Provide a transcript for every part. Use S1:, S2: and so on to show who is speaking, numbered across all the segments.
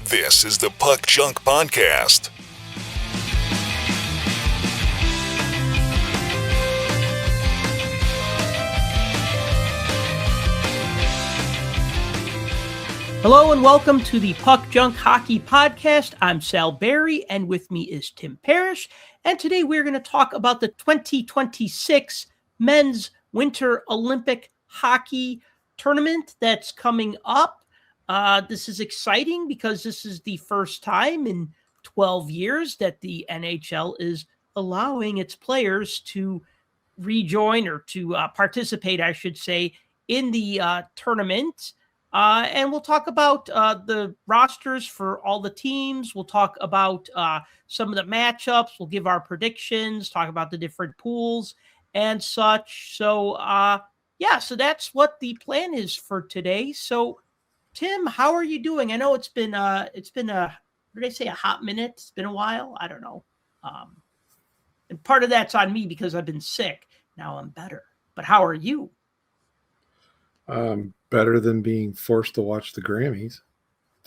S1: This is the Puck Junk Podcast.
S2: Hello and welcome to the Puck Junk Hockey Podcast. I'm Sal Berry and with me is Tim Parrish. And today we're going to talk about the 2026 Men's Winter Olympic Hockey Tournament that's coming up. This is exciting because this is the first time in 12 years that the NHL is allowing its players to rejoin or to participate, I should say, in the tournament. And we'll talk about the rosters for all the teams. We'll talk about some of the matchups. We'll give our predictions, talk about the different pools and such. So, so that's what the plan is for today. So, Tim, how are you doing? I know it's been what did I say, a hot minute? It's been a while. I don't know. And part of that's on me because I've been sick. Now I'm better. But how are you?
S3: Better than being forced to watch the Grammys.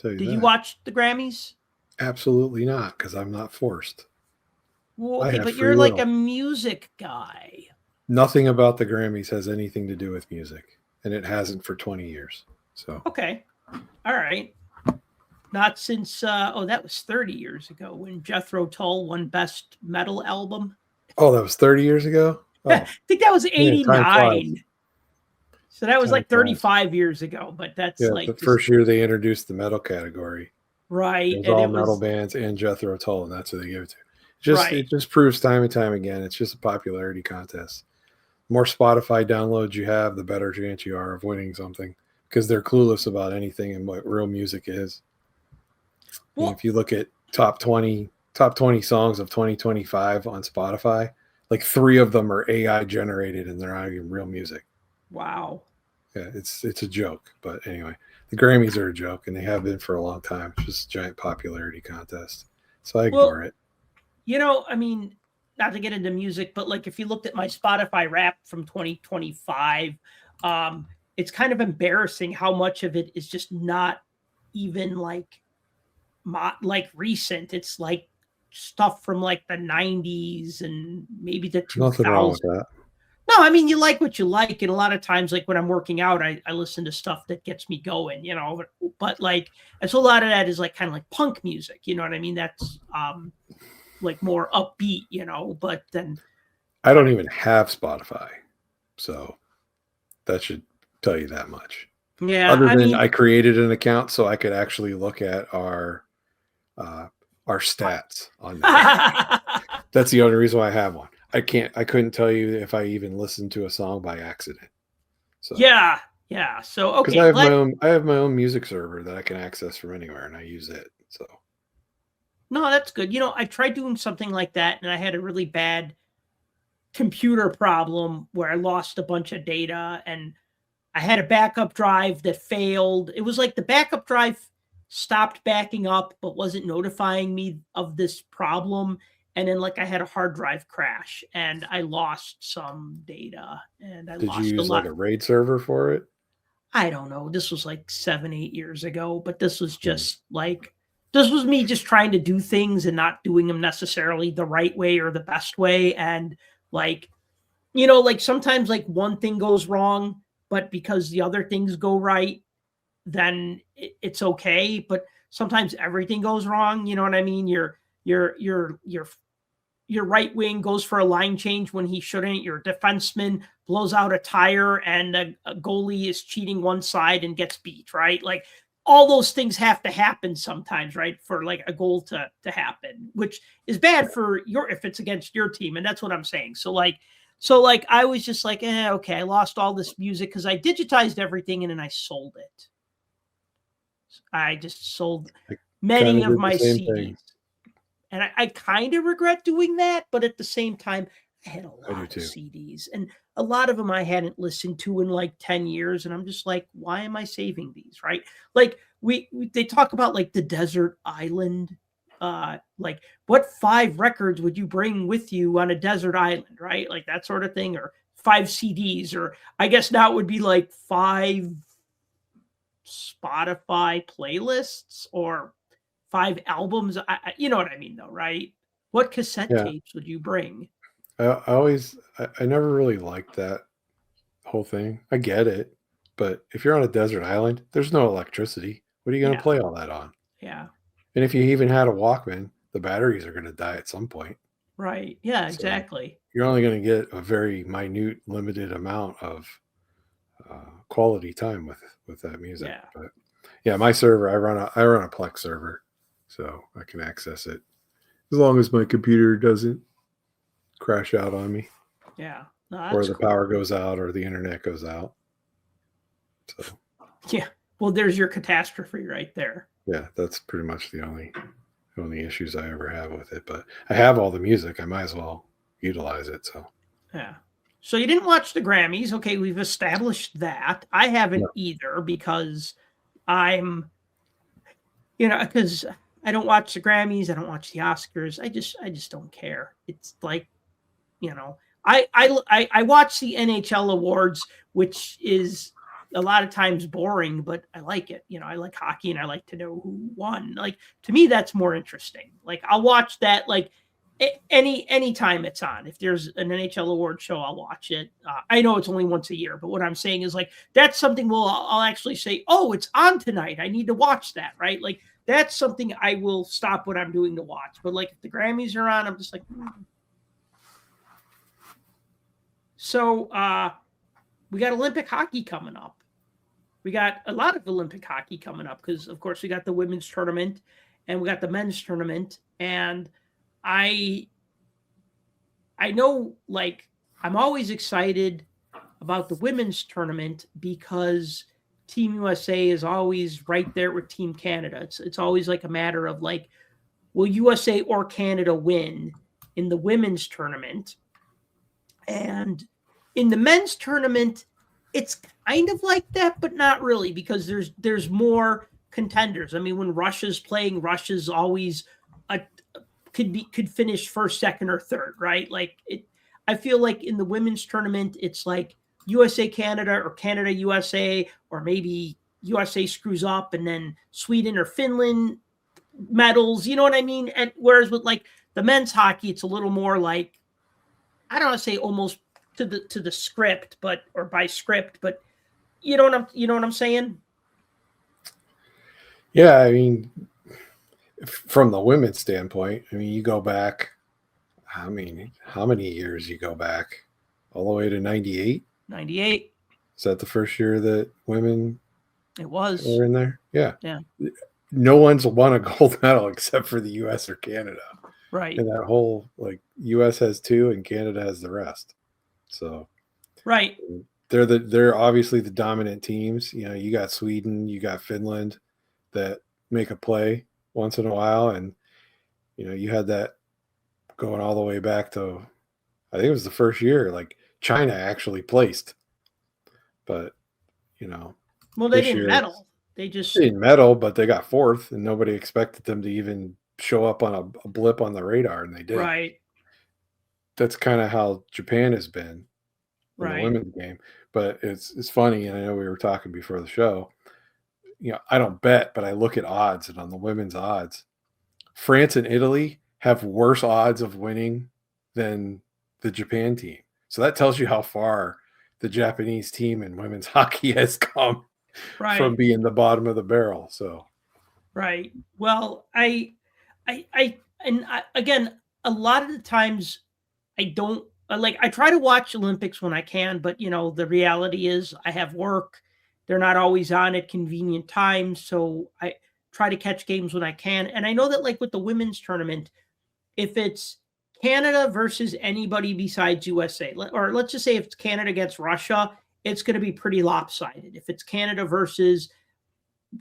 S2: Did you watch the Grammys?
S3: Absolutely not, because I'm not forced.
S2: Well, okay, but you're like a music guy.
S3: Nothing about the Grammys has anything to do with music, and it hasn't for 20 years. So
S2: okay, all right. Not since that was 30 years ago when Jethro Tull won Best Metal Album.
S3: Oh, that was 30 years ago? Oh.
S2: I think that was 89.
S3: Yeah,
S2: so that was like 35 years ago, but that's like
S3: the first year they introduced the metal category.
S2: Right.
S3: It was all metal bands and Jethro Tull, and that's who they give it to. It just proves time and time again. It's just a popularity contest. The more Spotify downloads you have, the better chance you are of winning something because they're clueless about anything and what real music is. Well, if you look at top 20 songs of 2025 on Spotify, like 3 of them are AI generated and they're not even real music.
S2: Wow.
S3: Yeah, it's a joke. But anyway, the Grammys are a joke and they have been for a long time. It's just a giant popularity contest. So I ignore it.
S2: You know, I mean, not to get into music, but like if you looked at my Spotify rap from 2025, it's kind of embarrassing how much of it is just not even like recent. It's like stuff from like the 90s and maybe the 2000s.
S3: Nothing wrong with that.
S2: No, I mean, you like what you like. And a lot of times, like when I'm working out, I listen to stuff that gets me going, you know, but like, and so a lot of that is like kind of like punk music, you know what I mean? That's like more upbeat, you know, but then.
S3: I don't even have Spotify. So that should tell you that much.
S2: Yeah.
S3: Other than I created an account so I could actually look at our stats on that. That's the only reason why I have one. I couldn't tell you if I even listened to a song by accident. So
S2: yeah. So okay.
S3: Because I have my own music server that I can access from anywhere and I use it. So
S2: no, that's good. You know, I tried doing something like that and I had a really bad computer problem where I lost a bunch of data and I had a backup drive that failed. It was like the backup drive stopped backing up, but wasn't notifying me of this problem. And then like I had a hard drive crash and I lost some data and
S3: Did you use like a RAID server for it?
S2: I don't know. This was like 7-8 years ago, but this was just this was me just trying to do things and not doing them necessarily the right way or the best way. And like, you know, like sometimes like one thing goes wrong, but because the other things go right, then it's okay. But sometimes everything goes wrong. You know what I mean? Your right wing goes for a line change when he shouldn't. Your defenseman blows out a tire and a goalie is cheating one side and gets beat, right? Like all those things have to happen sometimes, right? For like a goal to happen, which is bad for if it's against your team. And that's what I'm saying. So I was just like, okay, I lost all this music because I digitized everything and then I sold it. I just sold many of my CDs. And I kind of regret doing that, but at the same time, I had a lot of CDs. And a lot of them I hadn't listened to in like 10 years. And I'm just like, why am I saving these, right? Like they talk about like the desert island. Like what 5 records would you bring with you on a desert island, right? Like that sort of thing, or 5 CDs, or I guess now it would be like 5 Spotify playlists or 5 albums. You know what I mean, though, right? What cassette
S3: Yeah.
S2: tapes would you bring?
S3: I never really liked that whole thing. I get it, but if you're on a desert island, there's no electricity. What are you going to
S2: Yeah.
S3: play all that on?
S2: Yeah.
S3: And if you even had a Walkman, the batteries are going to die at some point.
S2: Right. Yeah,
S3: So
S2: exactly.
S3: you're only going to get a very minute, limited amount of quality time with that music.
S2: Yeah.
S3: But yeah, my server, I run a Plex server, so I can access it as long as my computer doesn't crash out on me.
S2: Yeah. No,
S3: Or
S2: that's
S3: the
S2: cool.
S3: power goes out or the internet goes out. So
S2: Yeah. Well, there's your catastrophe right there.
S3: yeah, that's pretty much the only issues I ever have with it. But I have all the music. I might as well utilize it. So
S2: Yeah. So you didn't watch the Grammys. Okay, we've established that. I haven't
S3: no.
S2: either because I'm, because I don't watch the Grammys. I don't watch the Oscars. I just don't care. It's like, I watch the NHL awards, which is a lot of times boring, but I like it. I like hockey and I like to know who won. Like, to me, that's more interesting. Like, I'll watch that like any time it's on. If there's an NHL award show, I'll watch it. I know it's only once a year, but what I'm saying is like that's something I'll actually say, oh, it's on tonight. I need to watch that, right? Like that's something I will stop what I'm doing to watch. But like if the Grammys are on, I'm just like. So we got Olympic hockey coming up. We got a lot of Olympic hockey coming up because, of course, we got the women's tournament and we got the men's tournament. And I know, like, I'm always excited about the women's tournament because Team USA is always right there with Team Canada. It's always like a matter of like, will USA or Canada win in the women's tournament? And in the men's tournament, it's kind of like that, but not really because there's more contenders. I mean, when Russia's playing, Russia's always could finish first, second, or third, right? Like I feel like in the women's tournament, it's like USA Canada or Canada USA, or maybe USA screws up and then Sweden or Finland medals. You know what I mean? And whereas with like the men's hockey, it's a little more like I don't want to say almost to the script, but or by script, but you know what I'm saying?
S3: Yeah, I mean, from the women's standpoint, I mean, you go back. I mean, how many years you go back? All the way to 98?
S2: 98.
S3: Is that the first year that women
S2: It was.
S3: were in there? Yeah.
S2: Yeah.
S3: No one's won a gold medal except for the U.S. or Canada.
S2: Right.
S3: And that whole, like, U.S. has 2 and Canada has the rest. So
S2: right.
S3: They're obviously the dominant teams. You got Sweden, you got Finland that make a play once in a while. And, you had that going all the way back to, I think it was the first year, like China actually placed. But,
S2: well, they didn't medal. They
S3: didn't medal, but they got 4th, and nobody expected them to even show up on a blip on the radar, and they did.
S2: Right.
S3: That's kind of how Japan has been in the women's game. But it's funny, and I know we were talking before the show. I don't bet, but I look at odds, and on the women's odds, France and Italy have worse odds of winning than the Japan team. So that tells you how far the Japanese team in women's hockey has come from being the bottom of the barrel. So,
S2: right. Well, again, a lot of the times I don't I try to watch Olympics when I can, but the reality is I have work. They're not always on at convenient times. So I try to catch games when I can. And I know that like with the women's tournament, if it's Canada versus anybody besides USA, or let's just say if it's Canada against Russia, it's going to be pretty lopsided. If it's Canada versus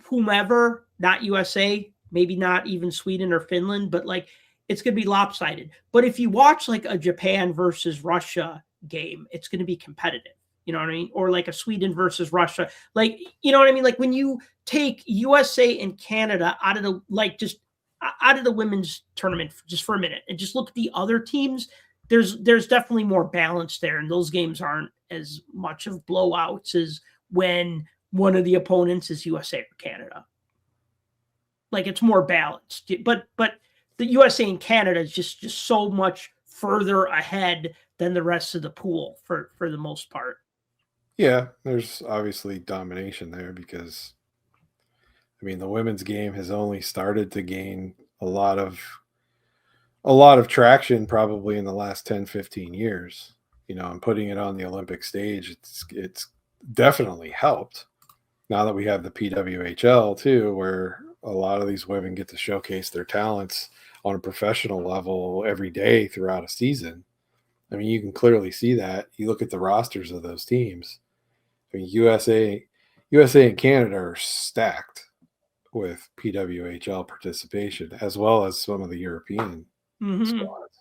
S2: whomever, not USA, maybe not even Sweden or Finland, but like it's going to be lopsided. But if you watch like a Japan versus Russia game, it's going to be competitive. You know what I mean? Or like a Sweden versus Russia. Like, you know what I mean? Like when you take USA and Canada out of the, out of the women's tournament just for a minute and just look at the other teams, there's definitely more balance there. And those games aren't as much of blowouts as when one of the opponents is USA or Canada. Like it's more balanced. But the USA and Canada is just so much further ahead than the rest of the pool for the most part.
S3: Yeah, there's obviously domination there because, I mean, the women's game has only started to gain a lot of traction probably in the last 10, 15 years. And putting it on the Olympic stage, it's definitely helped. Now that we have the PWHL too, where a lot of these women get to showcase their talents on a professional level every day throughout a season. I mean, you can clearly see that. You look at the rosters of those teams. I mean, USA and Canada are stacked with PWHL participation, as well as some of the European squads.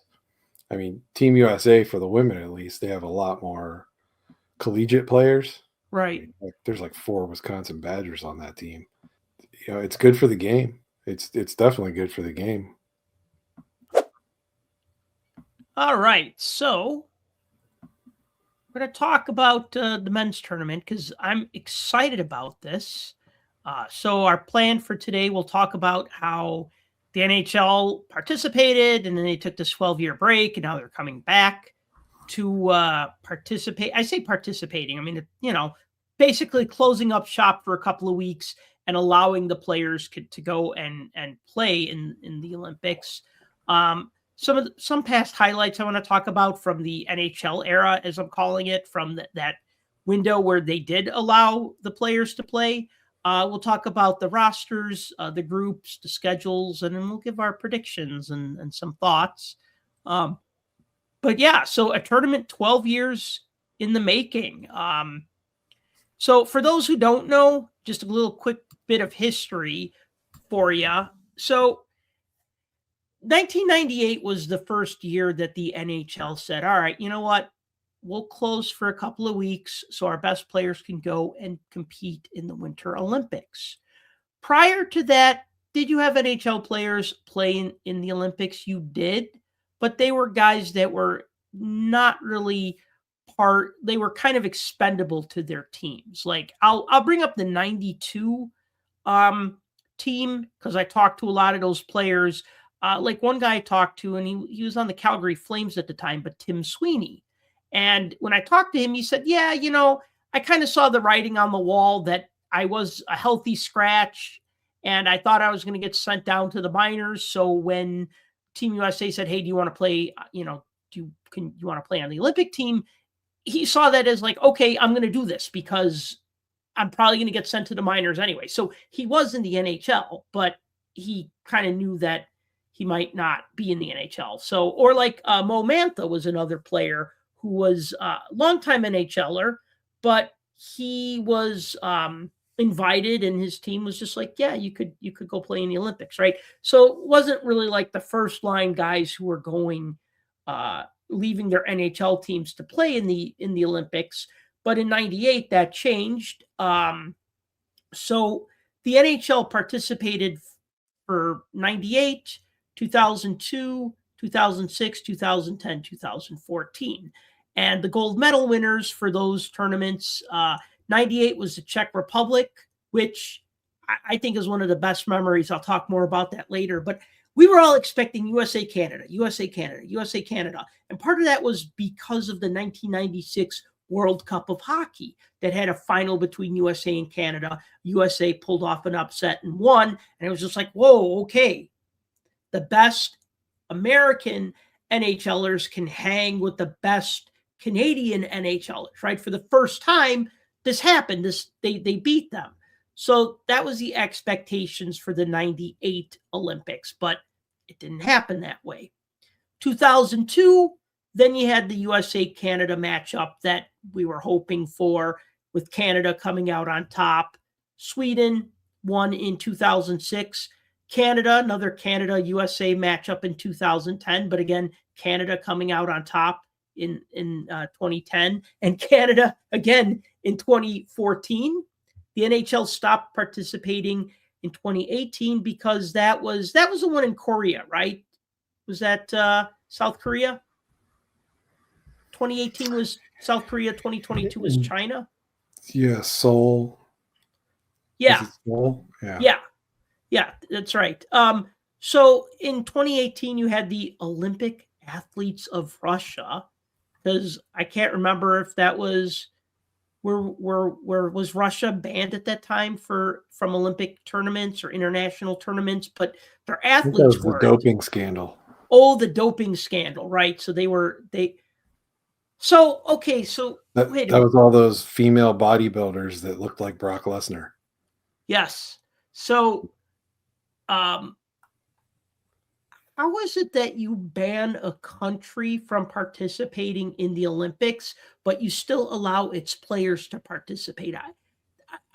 S3: I mean, Team USA, for the women at least, they have a lot more collegiate players.
S2: Right.
S3: I mean, there's like 4 Wisconsin Badgers on that team. It's good for the game. It's definitely good for the game.
S2: All right, so we're going to talk about the men's tournament because I'm excited about this. So our plan for today, we'll talk about how the NHL participated, and then they took this 12-year break, and now they're coming back to participate. I say participating. I mean, basically closing up shop for a couple of weeks and allowing the players to go and play in the Olympics. Some past highlights I want to talk about from the NHL era, as I'm calling it, from that window where they did allow the players to play. We'll talk about the rosters, the groups, the schedules, and then we'll give our predictions and some thoughts. But yeah, so a tournament 12 years in the making. So for those who don't know, just a little quick bit of history for you. So 1998 was the first year that the NHL said, all right, you know what? We'll close for a couple of weeks so our best players can go and compete in the Winter Olympics. Prior to that, did you have NHL players play in the Olympics? You did, but they were guys that were not really they were kind of expendable to their teams. Like I'll bring up the 92 team because I talked to a lot of those players. Like one guy I talked to, and he was on the Calgary Flames at the time, but Tim Sweeney. And when I talked to him, he said, yeah, I kind of saw the writing on the wall that I was a healthy scratch and I thought I was going to get sent down to the minors. So when Team USA said, hey, do you want to play, do you want to play on the Olympic team? He saw that as like, okay, I'm going to do this because I'm probably going to get sent to the minors anyway. So he was in the NHL, but he kind of knew that he might not be in the NHL. So, or like Mo Mantha was another player who was a longtime NHLer, but he was invited and his team was just like, yeah, you could go play in the Olympics, right? So it wasn't really like the first line guys who were going, leaving their NHL teams to play in the Olympics. But in 98, that changed. So the NHL participated for 98, 2002, 2006, 2010, 2014. And the gold medal winners for those tournaments, 98 was the Czech Republic, which I think is one of the best memories. I'll talk more about that later. But we were all expecting USA, Canada, USA, Canada, USA, Canada. And part of that was because of the 1996 World Cup of Hockey that had a final between USA and Canada. USA pulled off an upset and won. And it was just like, whoa, okay. The best American NHLers can hang with the best Canadian NHLers, right? For the first time, this happened. They beat them. So that was the expectations for the 98 Olympics, but it didn't happen that way. 2002, then you had the USA-Canada matchup that we were hoping for, with Canada coming out on top. Sweden won in 2006. Canada, another Canada-USA matchup in 2010, but again, Canada coming out on top in 2010, and Canada again in 2014. The NHL stopped participating in 2018 because that was the one in Korea, right? Was that South Korea? 2018 was South Korea. 2022 was China.
S3: Yeah, Seoul.
S2: Yeah.
S3: Seoul?
S2: Yeah. Yeah, that's right. So in 2018, you had the Olympic athletes of Russia, because I can't remember if that was where was Russia banned at that time from Olympic tournaments or international tournaments, but their
S3: I think that
S2: athletes
S3: was the
S2: weren't.
S3: doping scandal.
S2: Oh, the doping scandal, right? So they. So okay, so wait a
S3: That
S2: minute.
S3: was all those female bodybuilders that looked like Brock Lesnar.
S2: Yes. So, um, how is it that you ban a country from participating in the Olympics, but you still allow its players to participate?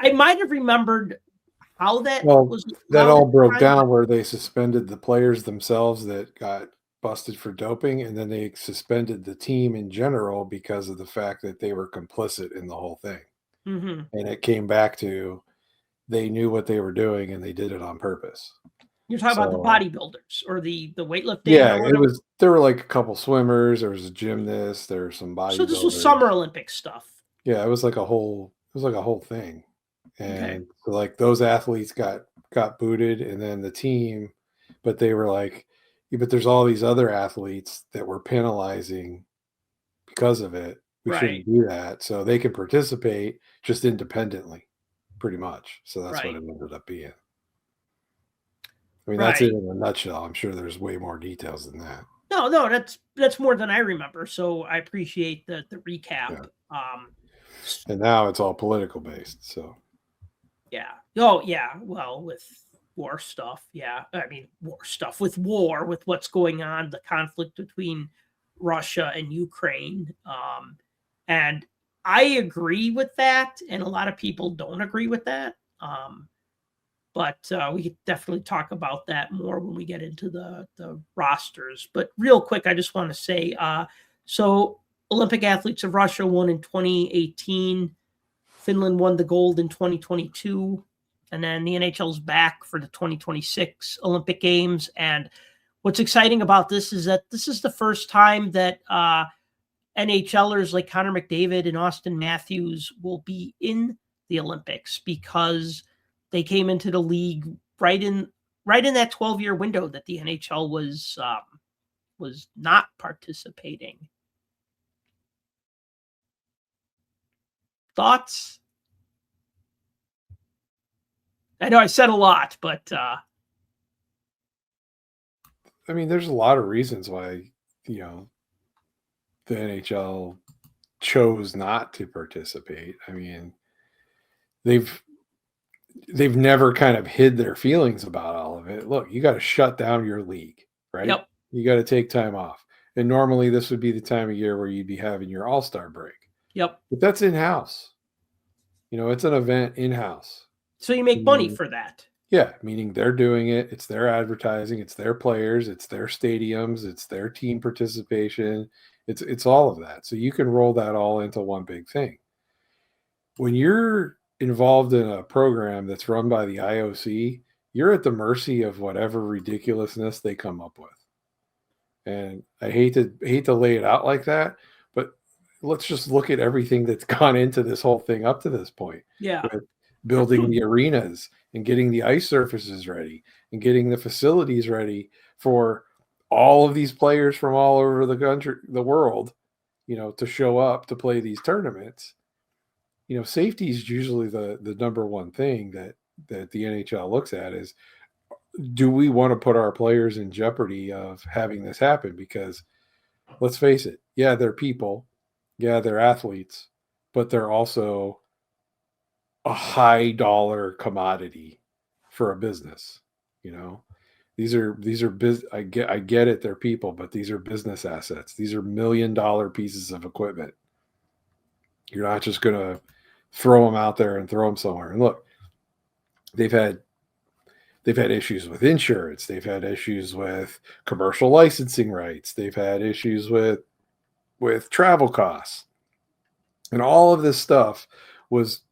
S2: I might have remembered how that
S3: Well,
S2: was
S3: that
S2: allowed at
S3: all
S2: the
S3: broke
S2: time, but
S3: down where they suspended the players themselves that got busted for doping, and then they suspended the team in general because of the fact that they were complicit in the whole thing.
S2: mhm.
S3: And it came back to they knew what they were doing and they did it on purpose.
S2: You're talking about the
S3: So
S2: bodybuilders or the weightlifting
S3: yeah,
S2: or
S3: it
S2: whatever?
S3: was there were like a couple swimmers, there was a gymnast, there were some
S2: So this was Summer
S3: bodybuilders.
S2: Olympic stuff.
S3: Yeah, it was like a whole thing.
S2: Okay.
S3: And so, like, those athletes got booted, and then the team, but they were like, yeah, but there's all these other athletes that we're penalizing because of it. We
S2: Right.
S3: shouldn't do that. So they can participate just independently, pretty much. So that's what
S2: Right.
S3: it ended up being. I mean, that's it
S2: Right.
S3: in a nutshell. I'm sure there's way more details than that.
S2: No, no, that's more than I remember. So I appreciate the recap.
S3: Yeah.
S2: Um,
S3: And now it's all political based. So
S2: Yeah. Oh, yeah. Well, with war stuff, yeah. I mean, war stuff with war, with what's going on, the conflict between Russia and Ukraine. And I agree with that, and a lot of people don't agree with that. But we could definitely talk about that more when we get into the rosters. But real quick, I just want to say, so Olympic athletes of Russia won in 2018. Finland won the gold in 2022, and then the NHL's back for the 2026 Olympic Games. And what's exciting about this is that this is the first time that NHLers like Connor McDavid and Austin Matthews will be in the Olympics, because they came into the league right in that 12-year window that the NHL was not participating. Thoughts? I know I said a lot, but
S3: I mean, there's a lot of reasons why, you know, the NHL chose not to participate. I mean, they've they've never kind of hid their feelings about all of it. Look, you got to shut down your league, right?
S2: yep,
S3: You got to take time off. And normally this would be the time of year where you'd be having your all-star break.
S2: yep.
S3: But that's in-house. You know, it's an event in-house.
S2: So you make money
S3: Meaning,
S2: for that.
S3: yeah, meaning they're doing it. It's their advertising, it's their players, it's their stadiums, it's their team participation. It's all of that. So you can roll that all into one big thing. When you're involved in a program that's run by the IOC, you're at the mercy of whatever ridiculousness they come up with. And I hate to lay it out like that, but let's just look at everything that's gone into this whole thing up to this point,
S2: Yeah.
S3: with building the arenas and getting the ice surfaces ready and getting the facilities ready for all of these players from all over the country, the world, you know, to show up to play these tournaments. You know, safety is usually the number one thing that the NHL looks at is, do we want to put our players in jeopardy of having this happen? Because let's face it, yeah, they're people, yeah, they're athletes, but they're also a high dollar commodity for a business. You know, I get it, they're people, but these are business assets. These are $1 million pieces of equipment. You're not just gonna throw them out there and throw them somewhere. And look, they've had issues with insurance. They've had issues with commercial licensing rights. They've had issues with travel costs. And all of this stuff was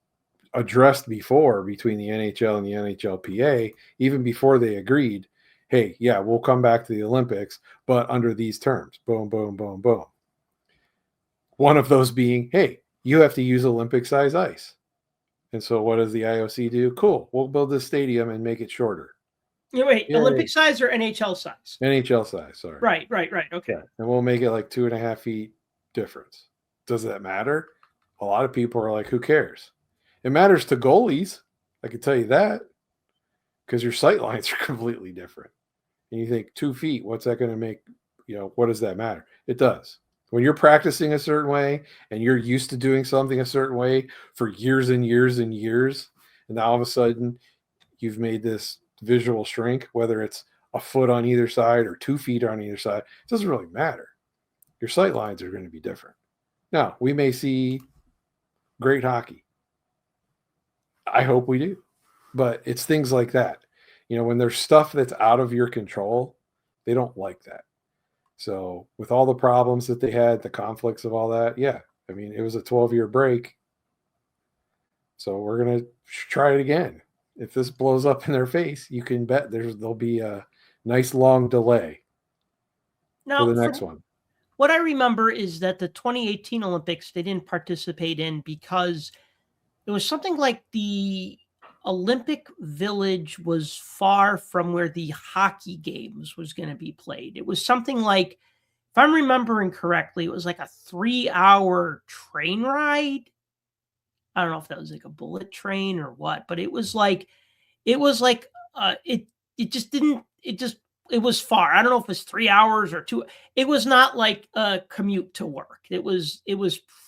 S3: addressed before between the NHL and the NHLPA, even before they agreed, hey, yeah, we'll come back to the Olympics, but under these terms. Boom, boom, boom, boom. One of those being, hey, you have to use Olympic size ice. And so what does the IOC do? Cool, we'll build this stadium and make it shorter.
S2: Wait,
S3: Yay.
S2: Olympic size or NHL size?
S3: NHL size, sorry.
S2: Right. Okay.
S3: Yeah. And we'll make it like 2.5 feet difference. Does that matter? A lot of people are like, who cares? It matters to goalies. I can tell you that, because your sight lines are completely different. And you think 2 feet, what's that going to make? What does that matter? It does. When you're practicing a certain way and you're used to doing something a certain way for years and years and years, and now all of a sudden you've made this visual shrink, whether it's a foot on either side or 2 feet on either side, it doesn't really matter. Your sight lines are going to be different. Now, we may see great hockey. I hope we do. But it's things like that. When there's stuff that's out of your control, they don't like that. So with all the problems that they had, the conflicts of all that, yeah. I mean, it was a 12-year break. So we're going to try it again. If this blows up in their face, you can bet there'll be a nice long delay for the next one.
S2: What I remember is that the 2018 Olympics, they didn't participate in because it was something like the Olympic Village was far from where the hockey games was going to be played. It was something like, if I'm remembering correctly, it was like a 3-hour train ride. I don't know if that was like a bullet train or what, but it was far. I don't know if it was 3 hours or 2. It was not like a commute to work. It was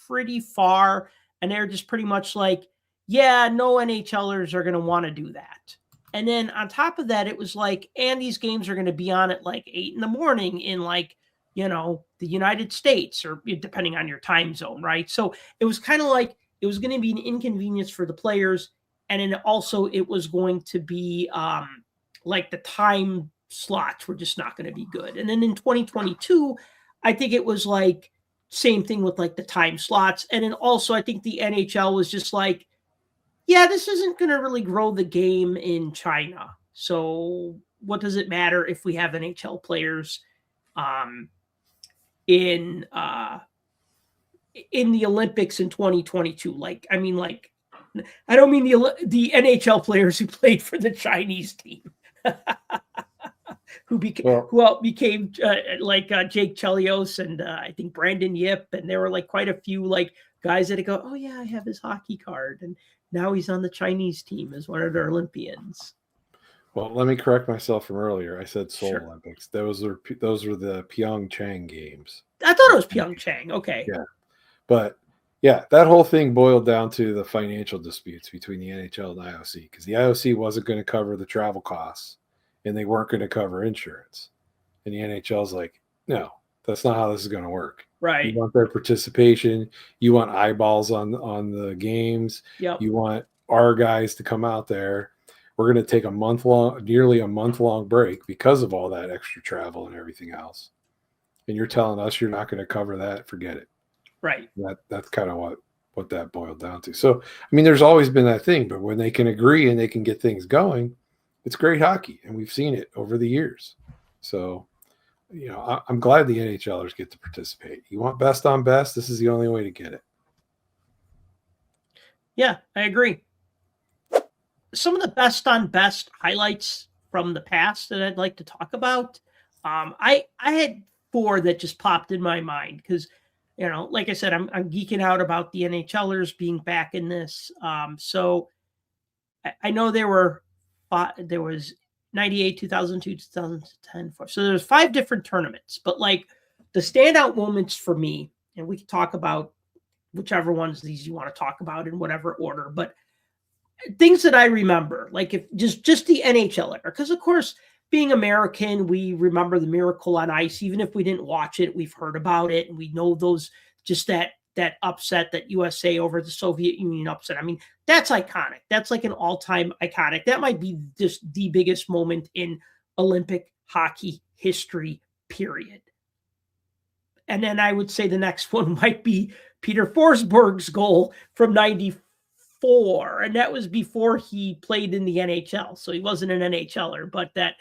S2: pretty far. And they're just pretty much like, yeah, no NHLers are going to want to do that. And then on top of that, it was like, and these games are going to be on at like 8 a.m. in like, the United States, or depending on your time zone, right? So it was kind of like, it was going to be an inconvenience for the players. And then also it was going to be like the time slots were just not going to be good. And then in 2022, I think it was like same thing with like the time slots. And then also I think the NHL was just like, yeah, this isn't going to really grow the game in China. So what does it matter if we have NHL players in the Olympics in 2022? Like, I mean, like, I don't mean the NHL players who played for the Chinese team. who became Jake Chelios and I think Brandon Yip, and there were like quite a few like guys that go, oh yeah, I have his hockey card, and now he's on the Chinese team as one of their Olympians.
S3: Well, let me correct myself from earlier. I said Seoul
S2: Sure.
S3: Olympics. Those were the Pyeongchang games.
S2: I thought it was Pyeongchang. Okay.
S3: Yeah, but yeah, that whole thing boiled down to the financial disputes between the NHL and the IOC, because the IOC wasn't going to cover the travel costs and they weren't going to cover insurance. And the NHL's like, no, that's not how this is going to work.
S2: Right.
S3: You want their participation. You want eyeballs on the games.
S2: Yep.
S3: You want our guys to come out there. We're going to take nearly a month long break because of all that extra travel and everything else. And you're telling us you're not going to cover that? Forget it.
S2: Right.
S3: That's kind of what that boiled down to. So, I mean, there's always been that thing, but when they can agree and they can get things going, it's great hockey, and we've seen it over the years. So, I'm glad the NHLers get to participate. You want best on best, this is the only way to get it.
S2: Yeah, I agree. Some of the best on best highlights from the past that I'd like to talk about. I had 4 that just popped in my mind because, like I said, I'm geeking out about the NHLers being back in this. So I know there was 98, 2002, 2010. So there's 5 different tournaments, but like the standout moments for me, and we can talk about whichever ones these you want to talk about in whatever order, but things that I remember, like if just the NHL era, because of course, being American, we remember the Miracle on Ice. Even if we didn't watch it, we've heard about it, and we know that upset, that USA over the Soviet Union upset. I mean, that's iconic. That's like an all-time iconic. That might be just the biggest moment in Olympic hockey history, period. And then I would say the next one might be Peter Forsberg's goal from 94. And that was before he played in the NHL. So he wasn't an NHLer, but that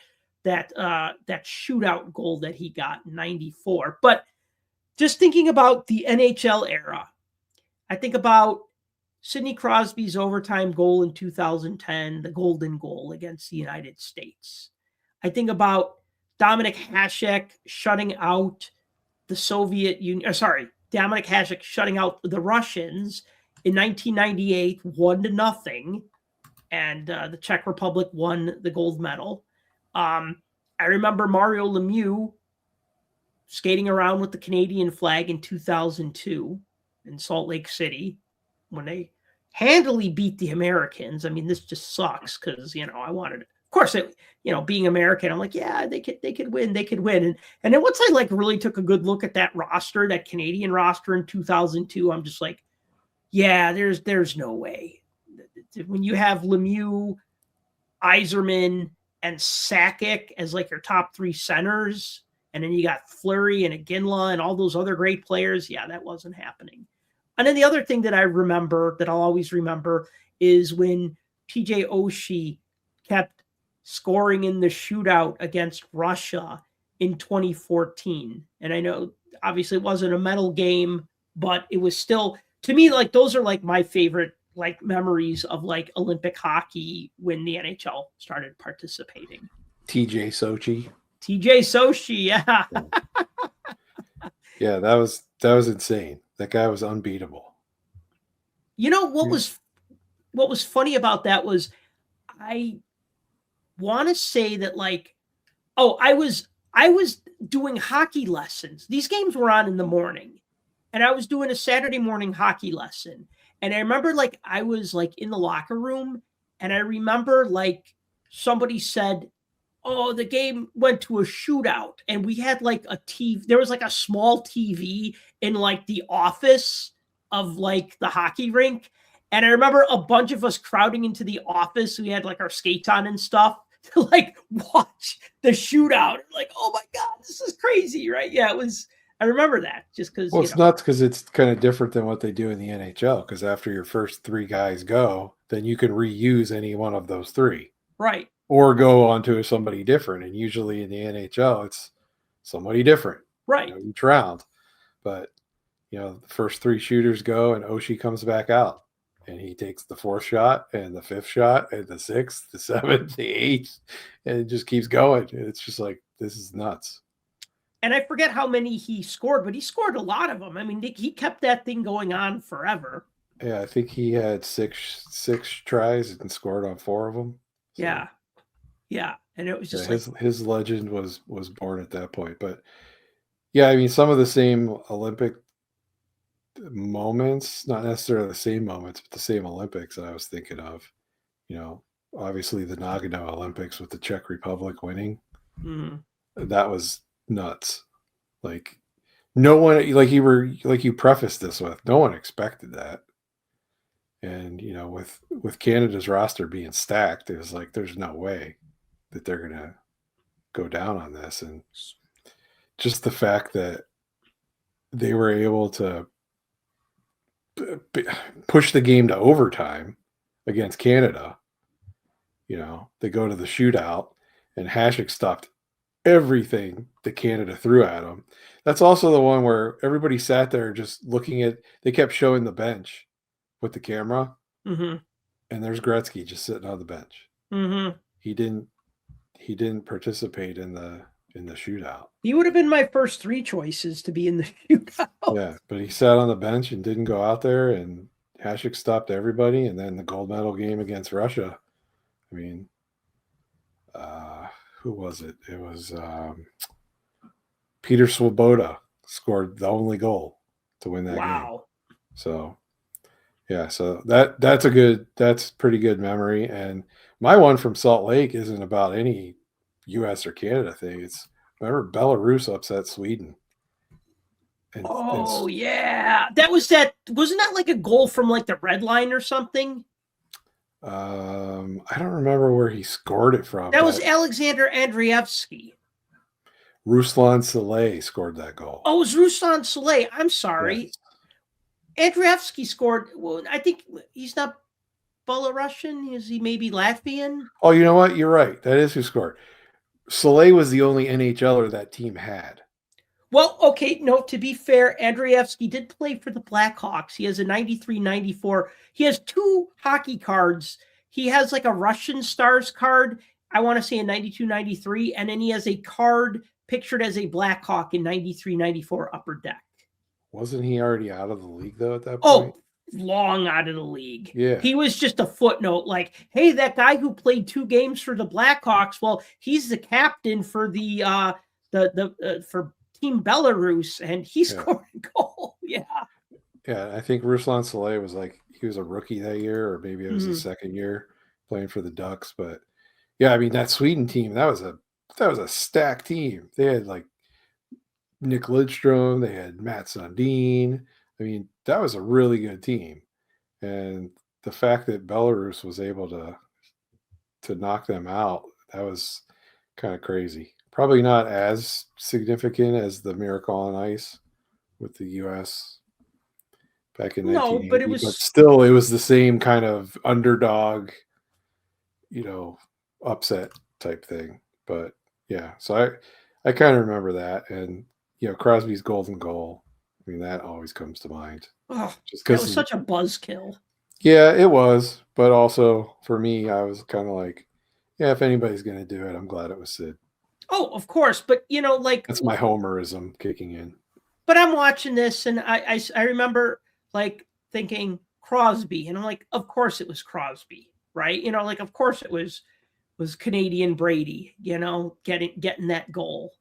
S2: shootout goal that he got in 94. But just thinking about the NHL era, I think about Sidney Crosby's overtime goal in 2010, the golden goal against the United States. I think about Dominik Hasek shutting out the Soviet Union. Dominik Hasek shutting out the Russians in 1998, 1-0, and the Czech Republic won the gold medal. I remember Mario Lemieux skating around with the Canadian flag in 2002 in Salt Lake City when they handily beat the Americans. I mean, this just sucks because, I wanted, of course, being American, I'm like, yeah, they could win. And then once I really took a good look at that roster, that Canadian roster in 2002, I'm just like, yeah, there's no way. When you have Lemieux, Yzerman, and Sakic as your top three centers, and then you got Fleury and Iginla and all those other great players, yeah, that wasn't happening. And then the other thing that I remember, that I'll always remember, is when TJ Oshie kept scoring in the shootout against Russia in 2014. And I know, obviously, it wasn't a medal game, but it was still, to me, those are my favorite memories of Olympic hockey when the NHL started participating.
S3: TJ Sochi,
S2: yeah.
S3: Yeah, that was insane. That guy was unbeatable.
S2: What was funny about that was, I want to say that I was doing hockey lessons. These games were on in the morning, and I was doing a Saturday morning hockey lesson. And I remember I was in the locker room, and I remember somebody said, oh, the game went to a shootout, and we had a TV. There was a small TV in the office of the hockey rink. And I remember a bunch of us crowding into the office. We had our skates on and stuff to watch the shootout. Oh my God, this is crazy, right? Yeah, it was. I remember that just because.
S3: Well, it's nuts because it's kind of different than what they do in the NHL. Because after your first three guys go, then you can reuse any one of those three.
S2: Right.
S3: Or go on to somebody different. And usually in the NHL, it's somebody different.
S2: Right.
S3: Each round. But, the first three shooters go and Oshie comes back out. And he takes the fourth shot and the fifth shot and the sixth, the seventh, the eighth. And it just keeps going. And it's just this is nuts.
S2: And I forget how many he scored, but he scored a lot of them. I mean, he kept that thing going on forever.
S3: Yeah, I think he had six tries and scored on 4 of them.
S2: So, yeah, and it was just
S3: his legend was born at that point. But yeah, I mean, some of the same Olympic moments, not necessarily the same moments, but the same Olympics that I was thinking of. Obviously the Nagano Olympics with the Czech Republic winning.
S2: Mm-hmm.
S3: That was nuts. No one, you prefaced this with, no one expected that. And with Canada's roster being stacked, it was there's no way that they're gonna go down on this. And just the fact that they were able to push the game to overtime against Canada, they go to the shootout, and Hasek stopped everything that Canada threw at him. That's also the one where everybody sat there just looking at, they kept showing the bench with the camera.
S2: Mm-hmm.
S3: And there's Gretzky just sitting on the bench.
S2: Mm-hmm.
S3: He didn't participate in the shootout.
S2: He would have been my first 3 choices to be in the shootout.
S3: Yeah, but he sat on the bench and didn't go out there, and Hasek stopped everybody. And then the gold medal game against Russia, I mean, who was it? It was Peter Swoboda scored the only goal to win that game. So, yeah, so that's pretty good memory. And my one from Salt Lake isn't about any U.S. or Canada thing. It's, remember Belarus upset Sweden.
S2: Yeah. Wasn't that a goal from the red line or something?
S3: I don't remember where he scored it from.
S2: That was Alexander Andreevsky.
S3: Ruslan Saleh scored that goal.
S2: Oh, it was Ruslan Saleh. I'm sorry. Yes. Andreevsky scored. Well, I think he's not Belarusian. Is he maybe Latvian?
S3: Oh, you know what? You're right. That is who scored. Saleh was the only NHLer that team had.
S2: Well, okay, no, to be fair, Andreevsky did play for the Blackhawks. He has a 93-94. He has 2 hockey cards. He has a Russian Stars card, I want to say in 92, 93. And then he has a card pictured as a Blackhawk in 93, 94 Upper Deck.
S3: Wasn't he already out of the league, though, at that
S2: Oh,
S3: point?
S2: long out of the league.
S3: Yeah.
S2: He was just a footnote like, hey, that guy who played 2 games for the Blackhawks, well, he's the captain for the for Team Belarus, and he scored a goal. Yeah.
S3: Yeah, I think Ruslan Saleh was like, he was a rookie that year, or maybe it was his second year playing for the Ducks. But yeah, I mean, that Sweden team, that was a stacked team. They had like Nick Lidstrom, they had Matt Sundin. I mean, that was a really good team. And the fact that Belarus was able to knock them out, that was kind of crazy. Probably not as significant as the Miracle on Ice with the U.S. back in 1980, but still, it was the same kind of underdog, upset type thing. But yeah, so I kind of remember that, and Crosby's golden goal. I mean, that always comes to mind.
S2: Oh, just because it was such a buzzkill.
S3: Yeah, it was, but also for me, I was kind of like, yeah, if anybody's going to do it, I'm glad it was Sid.
S2: Oh, of course, but like
S3: that's my homerism kicking in.
S2: But I'm watching this, and I remember like thinking Crosby, and I'm like, of course it was Crosby, right? Like of course it was Canadian Brady, getting that goal.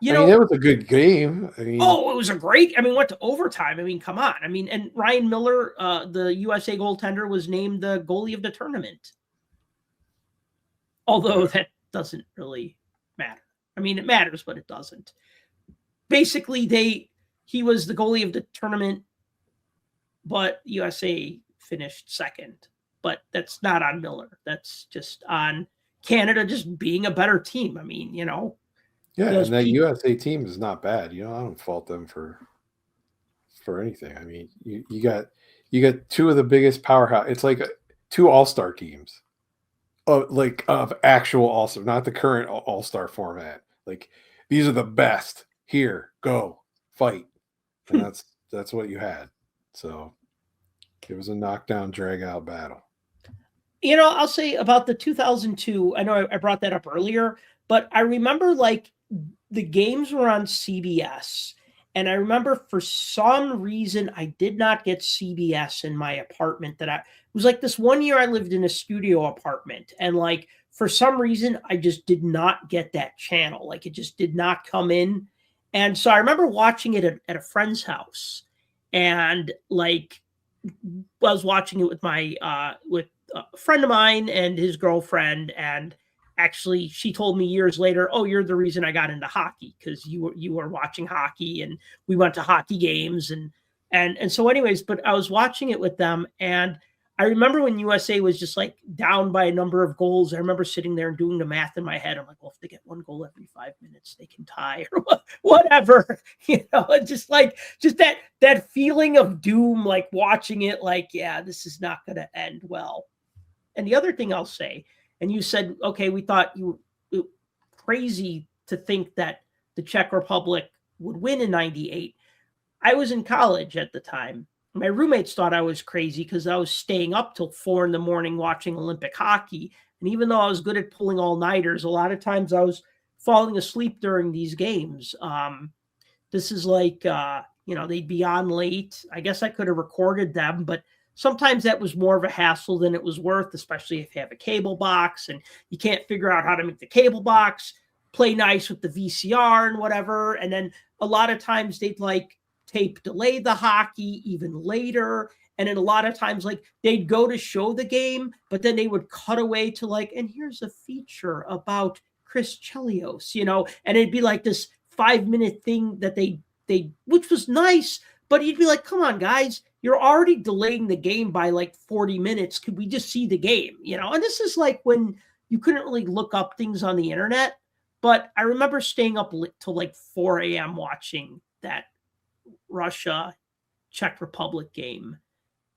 S3: It was a good game. I mean,
S2: it was a great. I mean, went to overtime. I mean, come on. I mean, and Ryan Miller, the USA goaltender, was named the goalie of the tournament. Although that doesn't really matter. I mean, it matters, but it doesn't. Basically, he was the goalie of the tournament, but USA finished second. But that's not on Miller. That's just on Canada just being a better team. I mean, Yeah,
S3: and that USA team is not bad. I don't fault them for anything. I mean, you got 2 of the biggest powerhouse. It's like 2 all-star teams. Of actual all-star, not the current all-star format. Like, these are the best. Here, go, fight. And that's what you had. So it was a knockdown, drag-out battle.
S2: I'll say about the 2002, I know I brought that up earlier, but I remember like the games were on CBS. And I remember for some reason I did not get CBS in my apartment. It was like this one year I lived in a studio apartment, and like for some reason I just did not get that channel. Like it just did not come in. And so I remember watching it at a friend's house, and like I was watching it with with a friend of mine and his girlfriend, and actually, she told me years later, "Oh, you're the reason I got into hockey because you were watching hockey, and we went to hockey games and so, anyways." But I was watching it with them, and I remember when USA was just like down by a number of goals. I remember sitting there and doing the math in my head. I'm like, well, if they get 1 goal every 5 minutes, they can tie or whatever, just that feeling of doom, like watching it, like, yeah, this is not going to end well. And the other thing I'll say. And you said, okay, we thought you were crazy to think that the Czech Republic would win in 98. I was in college at the time. My roommates thought I was crazy because I was staying up till 4 a.m. watching Olympic hockey. And even though I was good at pulling all-nighters, a lot of times I was falling asleep during these games. This is like, they'd be on late. I guess I could have recorded them, but sometimes that was more of a hassle than it was worth, especially if you have a cable box and you can't figure out how to make the cable box play nice with the VCR and whatever. And then a lot of times they'd like tape delay the hockey even later. And then a lot of times like they'd go to show the game, but then they would cut away to like, and here's a feature about Chris Chelios, and it'd be like this 5-minute thing that they which was nice, but you'd be like, come on, guys. You're already delaying the game by like 40 minutes. Could we just see the game? And this is like when you couldn't really look up things on the internet. But I remember staying up till like 4 a.m. watching that Russia Czech Republic game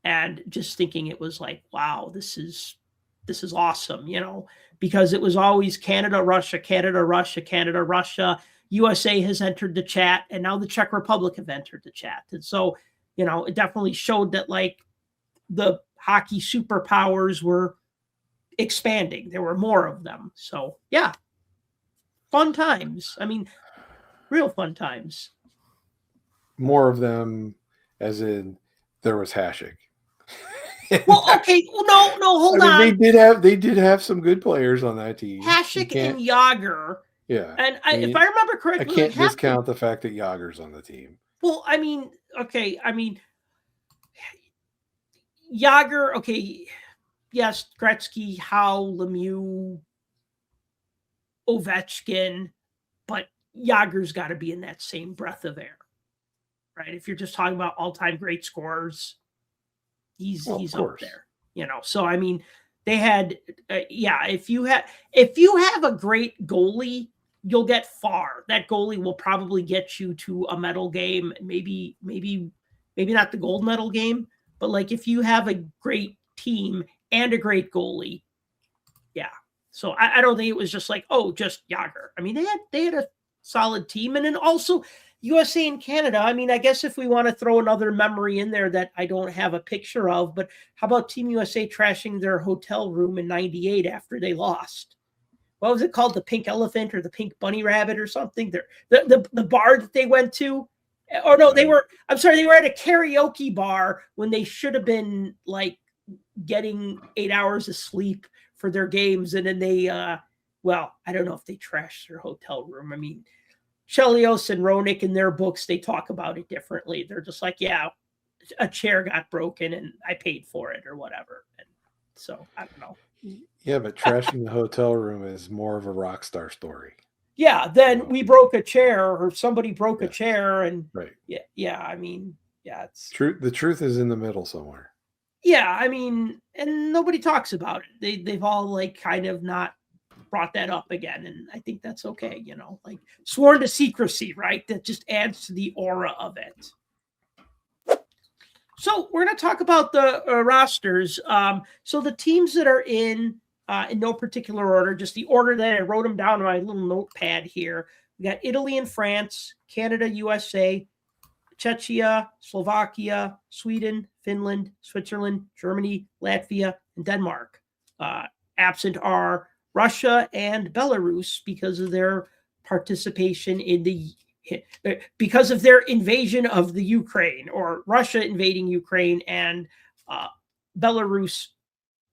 S2: and just thinking it was like, wow, this is awesome, because it was always Canada, Russia, Canada, Russia, Canada, Russia. USA has entered the chat, and now the Czech Republic have entered the chat. And so, it definitely showed that like the hockey superpowers were expanding. There were more of them. So, yeah, fun times. I mean, real fun times.
S3: More of them, as in there was Hasek.
S2: Well, okay, no, hold on.
S3: They did have some good players on that team.
S2: Hasek and Jágr.
S3: Yeah,
S2: and if I remember correctly,
S3: I can't discount the fact that Jágr's on the team.
S2: Well, I mean, okay, Jágr, okay, yes, Gretzky, Howe, Lemieux, Ovechkin, but Jágr's got to be in that same breath of air, right? If you're just talking about all-time great scorers, he's up there, So I mean, they had, if you have a great goalie, you'll get far. That goalie will probably get you to a medal game, maybe not the gold medal game, but like if you have a great team and a great goalie, yeah. So I don't think it was just like, oh, just Jágr. I mean, they had a solid team, and then also USA and Canada. I mean, I guess if we want to throw another memory in there that I don't have a picture of, but how about Team USA trashing their hotel room in '98 after they lost? What was it called? The Pink Elephant or the Pink Bunny Rabbit or something? The bar that they went to. Or no, they were at a karaoke bar when they should have been like getting 8 hours of sleep for their games. And then they, I don't know if they trashed their hotel room. I mean, Chelios and Roenick in their books, they talk about it differently. They're just like, yeah, a chair got broken and I paid for it or whatever. And so I don't know.
S3: Yeah, but trashing the hotel room is more of a rock star story.
S2: Yeah, then we broke a chair or somebody broke a chair and
S3: right.
S2: Yeah. I mean, yeah, it's
S3: true. The truth is in the middle somewhere.
S2: Yeah, I mean, and nobody talks about it. They've all like kind of not brought that up again, and I think that's okay. Like sworn to secrecy, right? That just adds to the aura of it. So we're going to talk about the rosters. So the teams that are in no particular order, just the order that I wrote them down on my little notepad here. We got Italy and France, Canada, USA, Czechia, Slovakia, Sweden, Finland, Switzerland, Germany, Latvia, and Denmark. Absent are Russia and Belarus because of their participation because of their invasion of the Ukraine, or Russia invading Ukraine and Belarus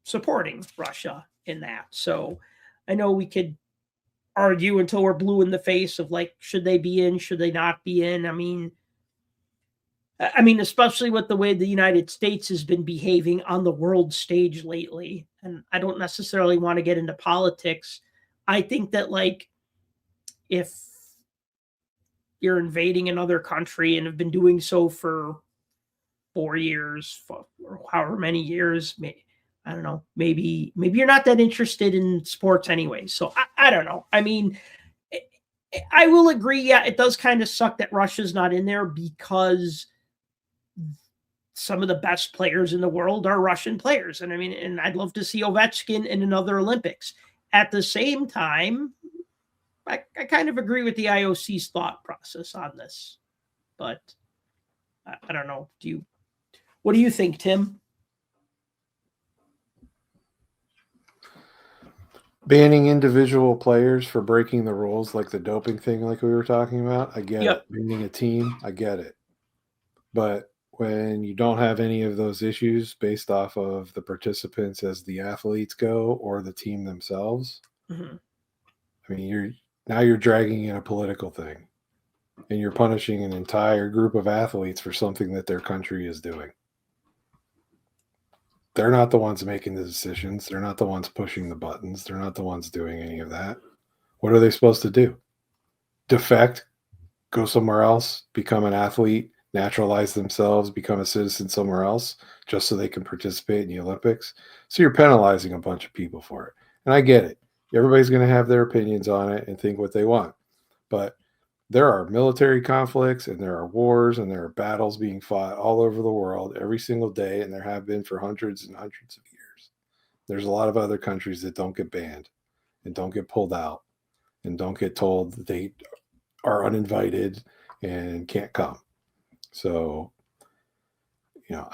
S2: supporting Russia in that. So I know we could argue until we're blue in the face of like, should they be in, should they not be in? I mean, especially with the way the United States has been behaving on the world stage lately. And I don't necessarily want to get into politics. I think that like, if you're invading another country and have been doing so for 4 years or however many years, I don't know, maybe you're not that interested in sports anyway. So I don't know. I mean, I will agree. Yeah, it does kind of suck that Russia's not in there because some of the best players in the world are Russian players. And I mean, and I'd love to see Ovechkin in another Olympics. At the same time, I kind of agree with the IOC's thought process on this, but I don't know. What do you think, Tim?
S3: Banning individual players for breaking the rules, like the doping thing, like we were talking about, I get it. Banning a team, I get it. But when you don't have any of those issues based off of the participants as the athletes go or the team themselves, I mean, you're dragging in a political thing, and you're punishing an entire group of athletes for something that their country is doing. They're not the ones making the decisions. They're not the ones pushing the buttons. They're not the ones doing any of that. What are they supposed to do? Defect, go somewhere else, become an athlete, naturalize themselves, become a citizen somewhere else just so they can participate in the Olympics? So you're penalizing a bunch of people for it. And I get it. Everybody's going to have their opinions on it and think what they want. But there are military conflicts and there are wars and there are battles being fought all over the world every single day, and there have been for hundreds and hundreds of years. There's a lot of other countries that don't get banned and don't get pulled out and don't get told that they are uninvited and can't come. So,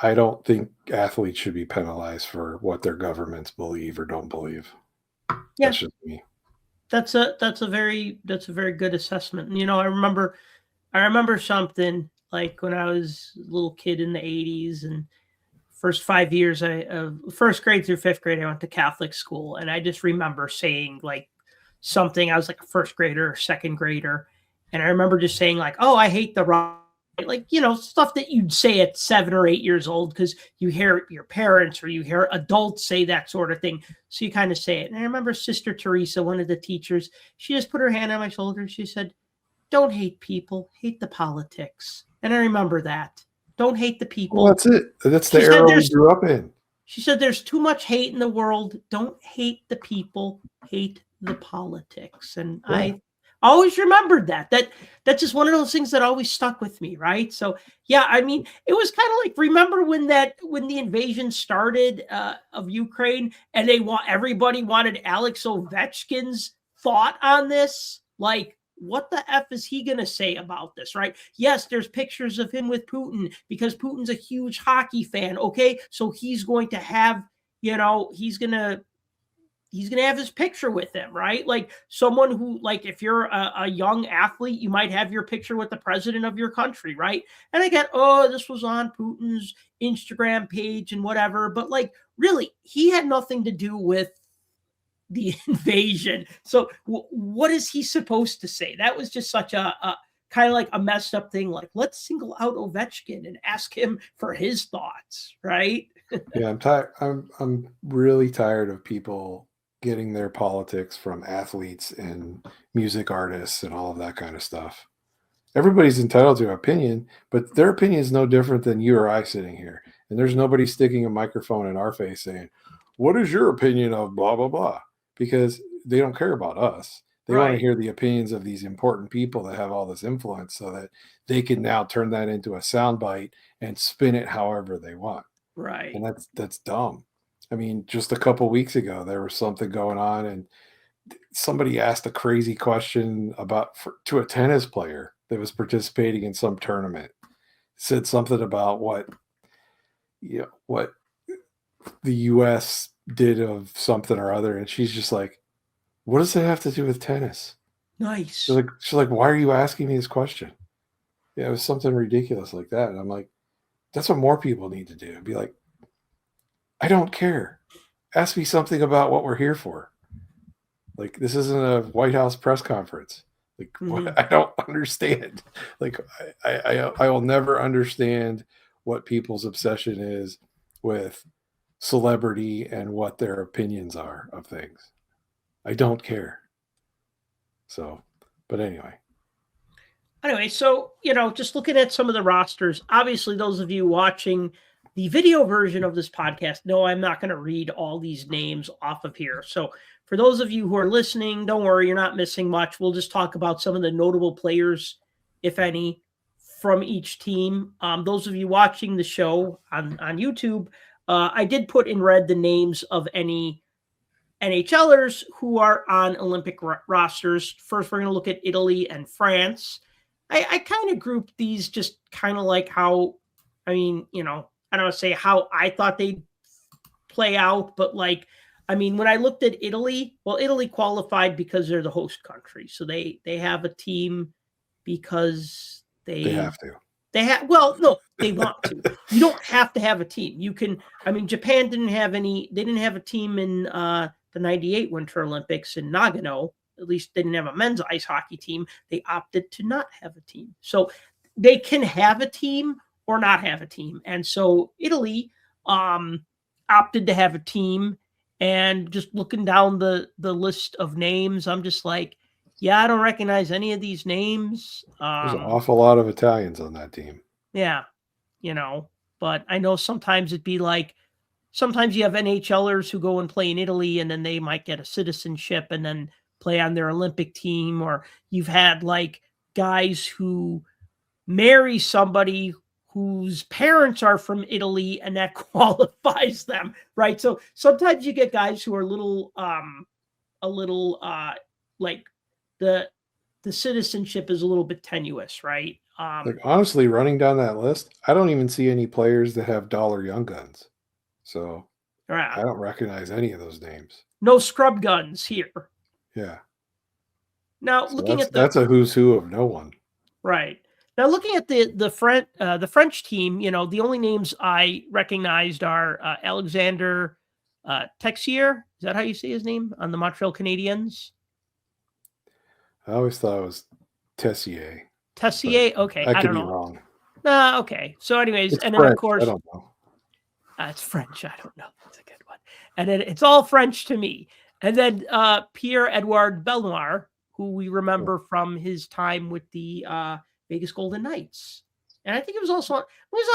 S3: I don't think athletes should be penalized for what their governments believe or don't believe.
S2: Yeah.
S3: That's just me.
S2: That's a very good assessment. I remember something like when I was a little kid in the 80s, and first 5 years, first grade through fifth grade, I went to Catholic school, and I just remember saying like something. I was like a first grader or second grader, and I remember just saying like, "Oh, I hate the rock." Like, stuff that you'd say at 7 or 8 years old because you hear your parents or you hear adults say that sort of thing. So you kind of say it. And I remember Sister Teresa, one of the teachers, she just put her hand on my shoulder and she said, "Don't hate people, hate the politics." And I remember that. Don't hate the people.
S3: Well, that's it. That's the era we grew up in.
S2: She said, "There's too much hate in the world. Don't hate the people, hate the politics." And yeah. I always remembered that. That's just one of those things that always stuck with me, right? So yeah, I mean, it was kind of like, remember when the invasion started of Ukraine, and everybody wanted Alex Ovechkin's thought on this? Like, what the F is he going to say about this, right? Yes, there's pictures of him with Putin because Putin's a huge hockey fan. Okay, so he's going to have, he's going to have his picture with him, right? Like someone who, like, if you're a young athlete, you might have your picture with the president of your country, right? And I get, oh, this was on Putin's Instagram page and whatever. But like, really, he had nothing to do with the invasion. So what is he supposed to say? That was just such a kind of like a messed up thing. Like, let's single out Ovechkin and ask him for his thoughts, right?
S3: Yeah, I'm tired. I'm really tired of people getting their politics from athletes and music artists and all of that kind of stuff. Everybody's entitled to an opinion, but their opinion is no different than you or I sitting here. And there's nobody sticking a microphone in our face saying, "What is your opinion of blah, blah, blah?" Because they don't care about us. They want to hear the opinions of these important people that have all this influence so that they can now turn that into a soundbite and spin it however they want.
S2: Right.
S3: And that's dumb. I mean, just a couple weeks ago, there was something going on, and somebody asked a crazy question to a tennis player that was participating in some tournament. Said something about what the U.S. did of something or other, and she's just like, "What does that have to do with tennis?"
S2: Nice.
S3: She's like, "Why are you asking me this question?" Yeah, it was something ridiculous like that, and I'm like, that's what more people need to do. Be like, I don't care. Ask me something about what we're here for. Like, this isn't a White House press conference. Like, what? I don't understand. Like, I will never understand what people's obsession is with celebrity and what their opinions are of things. I don't care. So, but anyway.
S2: Anyway, so, just looking at some of the rosters, obviously those of you watching the video version of this podcast, no, I'm not going to read all these names off of here. So for those of you who are listening, don't worry, you're not missing much. We'll just talk about some of the notable players, if any, from each team. Those of you watching the show on YouTube, I did put in red the names of any NHLers who are on Olympic rosters. First, we're going to look at Italy and France. I kind of grouped these just kind of like how, I mean, I don't want to say how I thought they'd play out, but like, I mean, when I looked at Italy, well, Italy qualified because they're the host country. So they have a team because they
S3: have to.
S2: Well, no, they want to. You don't have to have a team. You can, I mean, Japan didn't have a team in the 98 Winter Olympics in Nagano. At least they didn't have a men's ice hockey team. They opted to not have a team. So they can have a team or not have a team. And so Italy opted to have a team. And just looking down the list of names, I'm just like, yeah, I don't recognize any of these names.
S3: There's an awful lot of Italians on that team.
S2: Yeah, but I know sometimes it'd be like, sometimes you have NHLers who go and play in Italy and then they might get a citizenship and then play on their Olympic team, or you've had like guys who marry somebody whose parents are from Italy and that qualifies them, right? So sometimes you get guys who are a little like the the citizenship is a little bit tenuous, right?
S3: Like, honestly, running down that list, I don't even see any players that have dollar young guns. So I don't recognize any of those names.
S2: No scrub guns here.
S3: Yeah.
S2: Now,
S3: So
S2: looking at
S3: that's a who's who of no one.
S2: Right. Now, looking at the French team, the only names I recognized are Alexander Texier. Is that how you say his name on the Montreal Canadiens?
S3: I always thought it was Tessier.
S2: Tessier. Okay,
S3: I
S2: don't
S3: could be
S2: know.
S3: wrong.
S2: Okay. So, anyways,
S3: It's
S2: and
S3: French.
S2: then of course,
S3: I don't know.
S2: It's French. I don't know. That's a good one. And then it's all French to me. And then Pierre-Edouard Bellemare, who we remember from his time with the Vegas Golden Knights. And I think he was on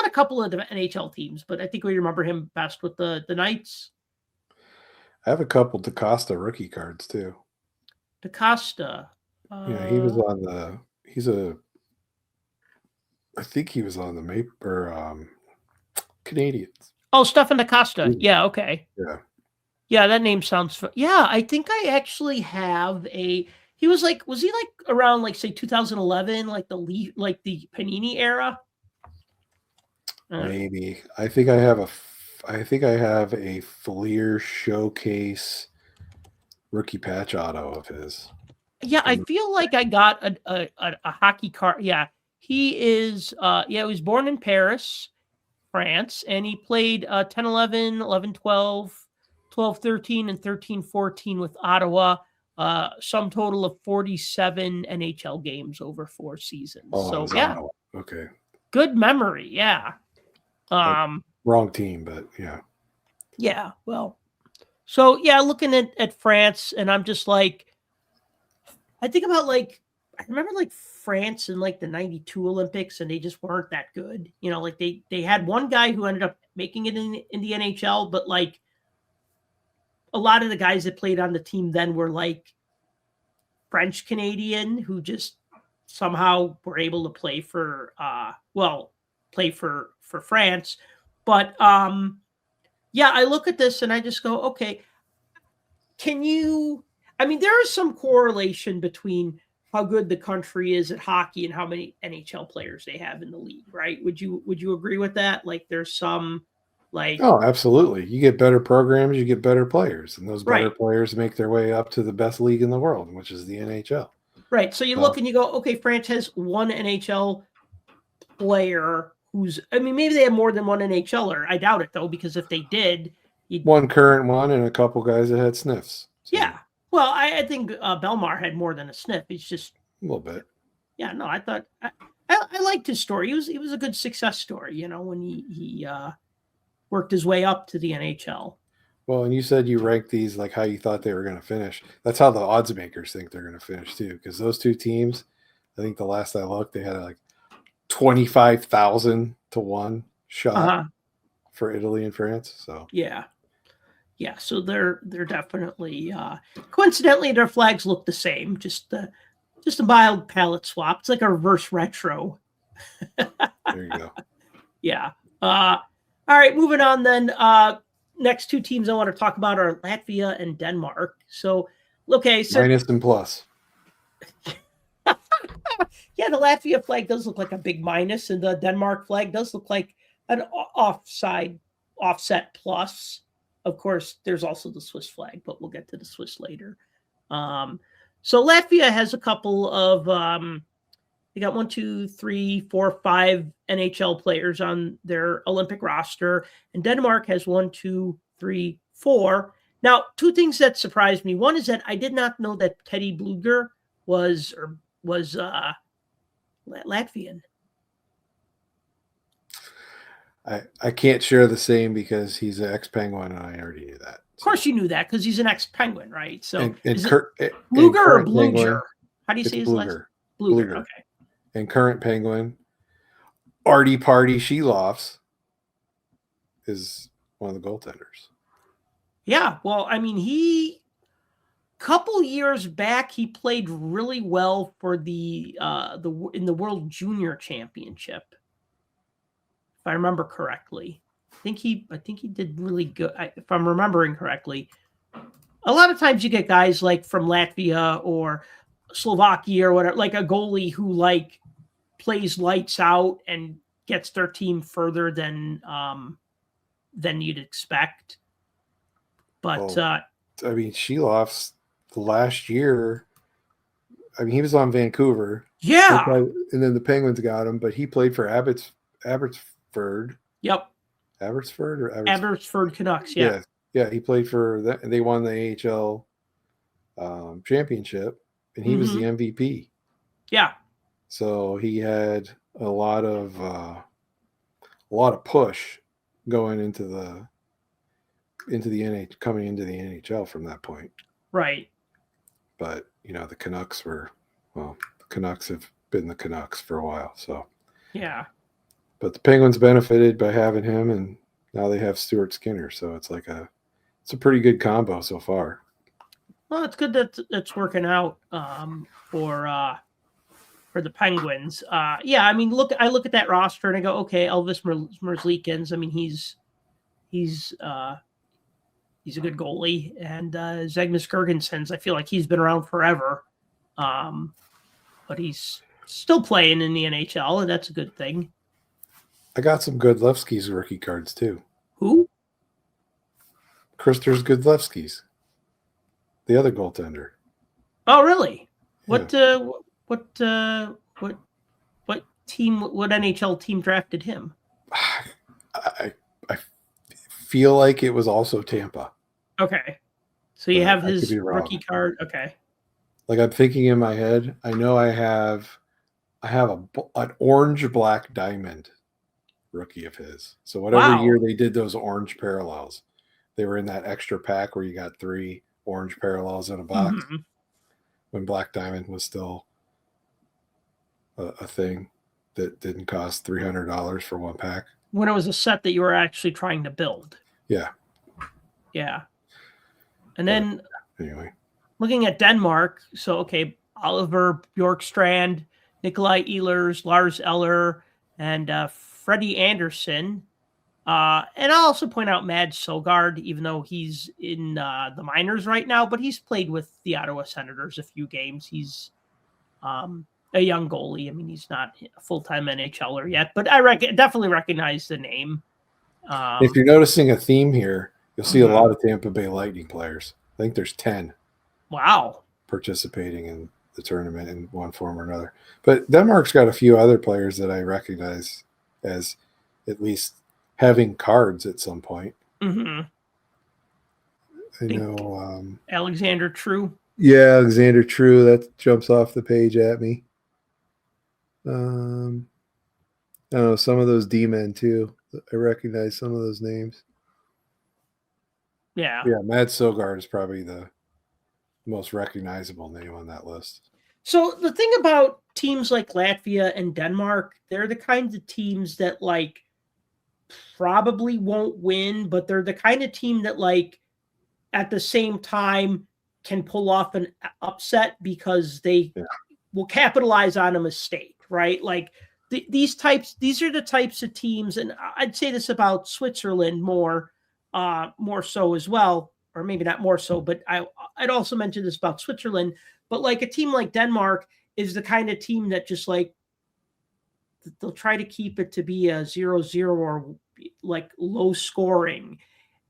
S2: a couple of the NHL teams, but I think we remember him best with the Knights.
S3: I have a couple DaCosta rookie cards too.
S2: DaCosta.
S3: Yeah, he was on the. I think he was on the Canadians.
S2: Oh, Stefan DaCosta. Yeah. Okay.
S3: Yeah.
S2: Yeah, that name sounds. Yeah, I think I actually have a. He was he around say 2011, like the Panini era?
S3: Maybe. I think I have a Fleer Showcase rookie patch auto of his.
S2: Yeah, I feel like I got a hockey card. Yeah, he is. He was born in Paris, France, and he played 10, 11, 11, 12, 12, 13, and 13, 14 with Ottawa. Sum total of 47 NHL games over 4 seasons.
S3: Oh, so yeah, Ottawa. Okay.
S2: Good memory. Yeah.
S3: Wrong team, but yeah.
S2: Yeah. Well. So yeah, looking at France, and I'm just like, I think about I remember France in the 92 Olympics, and they just weren't that good. They had one guy who ended up making it in the NHL, but a lot of the guys that played on the team then were French Canadian who just somehow were able to play for France. But yeah, I look at this and I just go, okay, there is some correlation between how good the country is at hockey and how many NHL players they have in the league, right? Would you agree with that? There's some
S3: oh, absolutely. You get better programs, you get better players, and those better players make their way up to the best league in the world, which is the NHL.
S2: Right. So you look and you go, okay, France has one NHL player who's, maybe they have more than one NHLer. I doubt it though, because if they did,
S3: one current one and a couple guys that had sniffs.
S2: So. Yeah. Well, I think Bellemare had more than a sniff. He's just
S3: a little bit.
S2: Yeah. No, I thought I liked his story. He was a good success story. When he worked his way up to the NHL.
S3: Well, and you said you ranked these how you thought they were going to finish. That's how the odds makers think they're going to finish too, because those two teams, I think the last I looked, they had 25,000 to 1 shot for Italy and France. So
S2: yeah. So they're definitely coincidentally their flags look the same, just a mild palette swap. It's like a reverse retro.
S3: There you go.
S2: Yeah. All right, moving on then. Next two teams I want to talk about are Latvia and Denmark. So, okay. So
S3: minus and plus.
S2: Yeah, the Latvia flag does look like a big minus, and the Denmark flag does look like an offset plus. Of course, there's also the Swiss flag, but we'll get to the Swiss later. So Latvia has a couple of they got 1, 2, 3, 4, 5 NHL players on their Olympic roster, and Denmark has 1, 2, 3, 4. Now, two things that surprised me. One is that I did not know that Teddy Bluger was Latvian.
S3: I can't share the same because he's an ex-Penguin, and I already knew that.
S2: Of course, you knew that because he's an ex-Penguin, right? So,
S3: Bluger
S2: or Bluger? How do you say his last name?
S3: Bluger.
S2: Okay.
S3: And current Penguin, Artie Party Sheloffs is one of the goaltenders.
S2: Yeah, well, couple years back, he played really well for the in the World Junior Championship, if I remember correctly. I think he did really good. If I'm remembering correctly, a lot of times you get guys from Latvia or Slovakia or whatever, like a goalie who like plays lights out and gets their team further than you'd expect. But
S3: I mean, Sheloff's the last year. I mean, he was on Vancouver.
S2: Yeah.
S3: And then the Penguins got him, but he played for Abbotsford.
S2: Yep.
S3: Abbotsford or
S2: Abbotsford Canucks. Yeah.
S3: Yeah. He played for that. They won the AHL championship, and he was the MVP.
S2: Yeah.
S3: So he had a lot of push going into the coming into the NHL from that point.
S2: Right.
S3: But the Canucks the Canucks have been the Canucks for a while. So
S2: yeah.
S3: But the Penguins benefited by having him, and now they have Stuart Skinner. So it's a pretty good combo so far.
S2: Well, it's good that it's working out for the Penguins. Yeah, I mean, I look at that roster and I go, okay, Elvis Merzlikins. I mean, he's a good goalie, and Zegmas Girgensons. I feel like he's been around forever, but he's still playing in the NHL, and that's a good thing.
S3: I got some Godlewski's rookie cards too.
S2: Who?
S3: Krister's Godlewski's, the other goaltender.
S2: Oh, really?
S3: Yeah.
S2: What team? What NHL team drafted him?
S3: I feel like it was also Tampa.
S2: Okay, so you have his rookie card. Okay.
S3: Like I'm thinking in my head, I know I have an orange black diamond rookie of his. So whatever year they did those orange parallels, they were in that extra pack where you got 3 orange parallels in a box when black diamond was still a thing that didn't cost $300 for one pack.
S2: When it was a set that you were actually trying to build.
S3: Yeah.
S2: Yeah. And then
S3: anyway,
S2: looking at Denmark, so okay, Oliver Bjorkstrand, Nikolai Ehlers, Lars Eller, and Freddie Anderson. And I'll also point out Mads Sogard, even though he's in the minors right now, but he's played with the Ottawa Senators a few games. He's a young goalie. I mean, he's not a full-time NHLer yet, but I definitely recognize the name.
S3: If you're noticing a theme here, you'll see a lot of Tampa Bay Lightning players. I think there's 10.
S2: Wow.
S3: Participating in the tournament in one form or another. But Denmark's got a few other players that I recognize as at least having cards at some point.
S2: Mm-hmm.
S3: I know
S2: Alexander True.
S3: Yeah, Alexander True. That jumps off the page at me. I don't know, some of those D-men too. I recognize some of those names.
S2: Yeah.
S3: Yeah, Mads Sogard is probably the most recognizable name on that list.
S2: So the thing about teams like Latvia and Denmark, they're the kinds of teams that like probably won't win, but they're the kind of team that like at the same time can pull off an upset because they will capitalize on a mistake, right? Like these are the types of teams, and I'd say this about Switzerland more so as well, or maybe not more so, but I'd also mention this about Switzerland, but like a team like Denmark is the kind of team that just like, they'll try to keep it to be a 0-0 or like low scoring,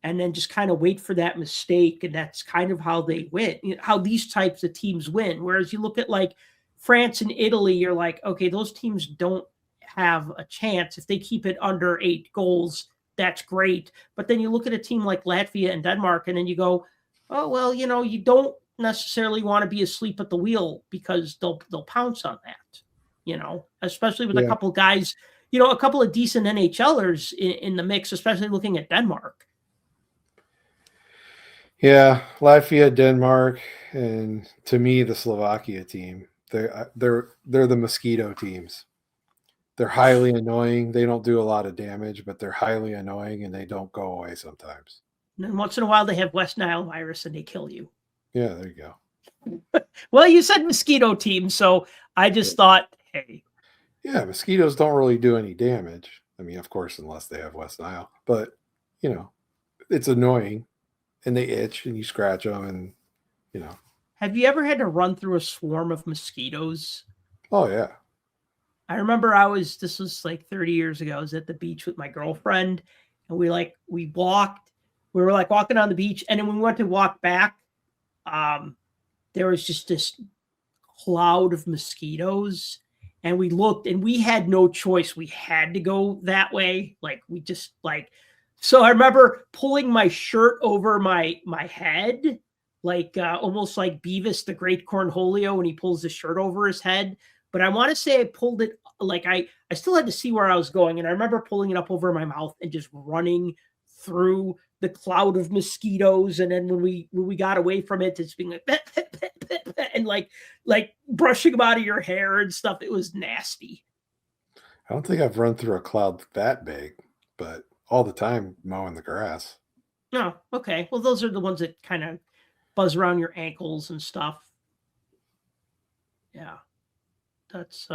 S2: and then just kind of wait for that mistake. And that's kind of how they win, how these types of teams win. Whereas you look at like France and Italy, you're like, okay, those teams don't have a chance. If they keep it under 8 goals, that's great. But then you look at a team like Latvia and Denmark, and then you go, oh, well, you don't necessarily want to be asleep at the wheel because they'll pounce on that, especially with a couple guys, a couple of decent NHLers in the mix, especially looking at Denmark.
S3: Yeah, Latvia, Denmark, and to me, the Slovakia team. They're the mosquito teams. They're highly annoying. They don't do a lot of damage, but they're highly annoying, and they don't go away sometimes.
S2: And once in a while, they have West Nile virus, and they kill you.
S3: Yeah, there you go.
S2: Well, you said mosquito team, so I just thought, hey.
S3: Yeah, mosquitoes don't really do any damage. I mean, of course, unless they have West Nile. But, it's annoying. And they itch, and you scratch them, and,
S2: have you ever had to run through a swarm of mosquitoes?
S3: Oh yeah.
S2: I remember this was like 30 years ago. I was at the beach with my girlfriend, and we were like walking on the beach, and then when we went to walk back, there was just this cloud of mosquitoes, and we looked, and we had no choice. We had to go that way. So I remember pulling my shirt over my head, almost like Beavis the Great Cornholio when he pulls his shirt over his head. But I want to say I pulled it I still had to see where I was going. And I remember pulling it up over my mouth and just running through the cloud of mosquitoes. And then when we got away from it, it's being like, and like brushing them out of your hair and stuff. It was nasty.
S3: I don't think I've run through a cloud that big, but all the time mowing the grass.
S2: Oh, okay. Well, those are the ones that kind of buzz around your ankles and stuff. Yeah. That's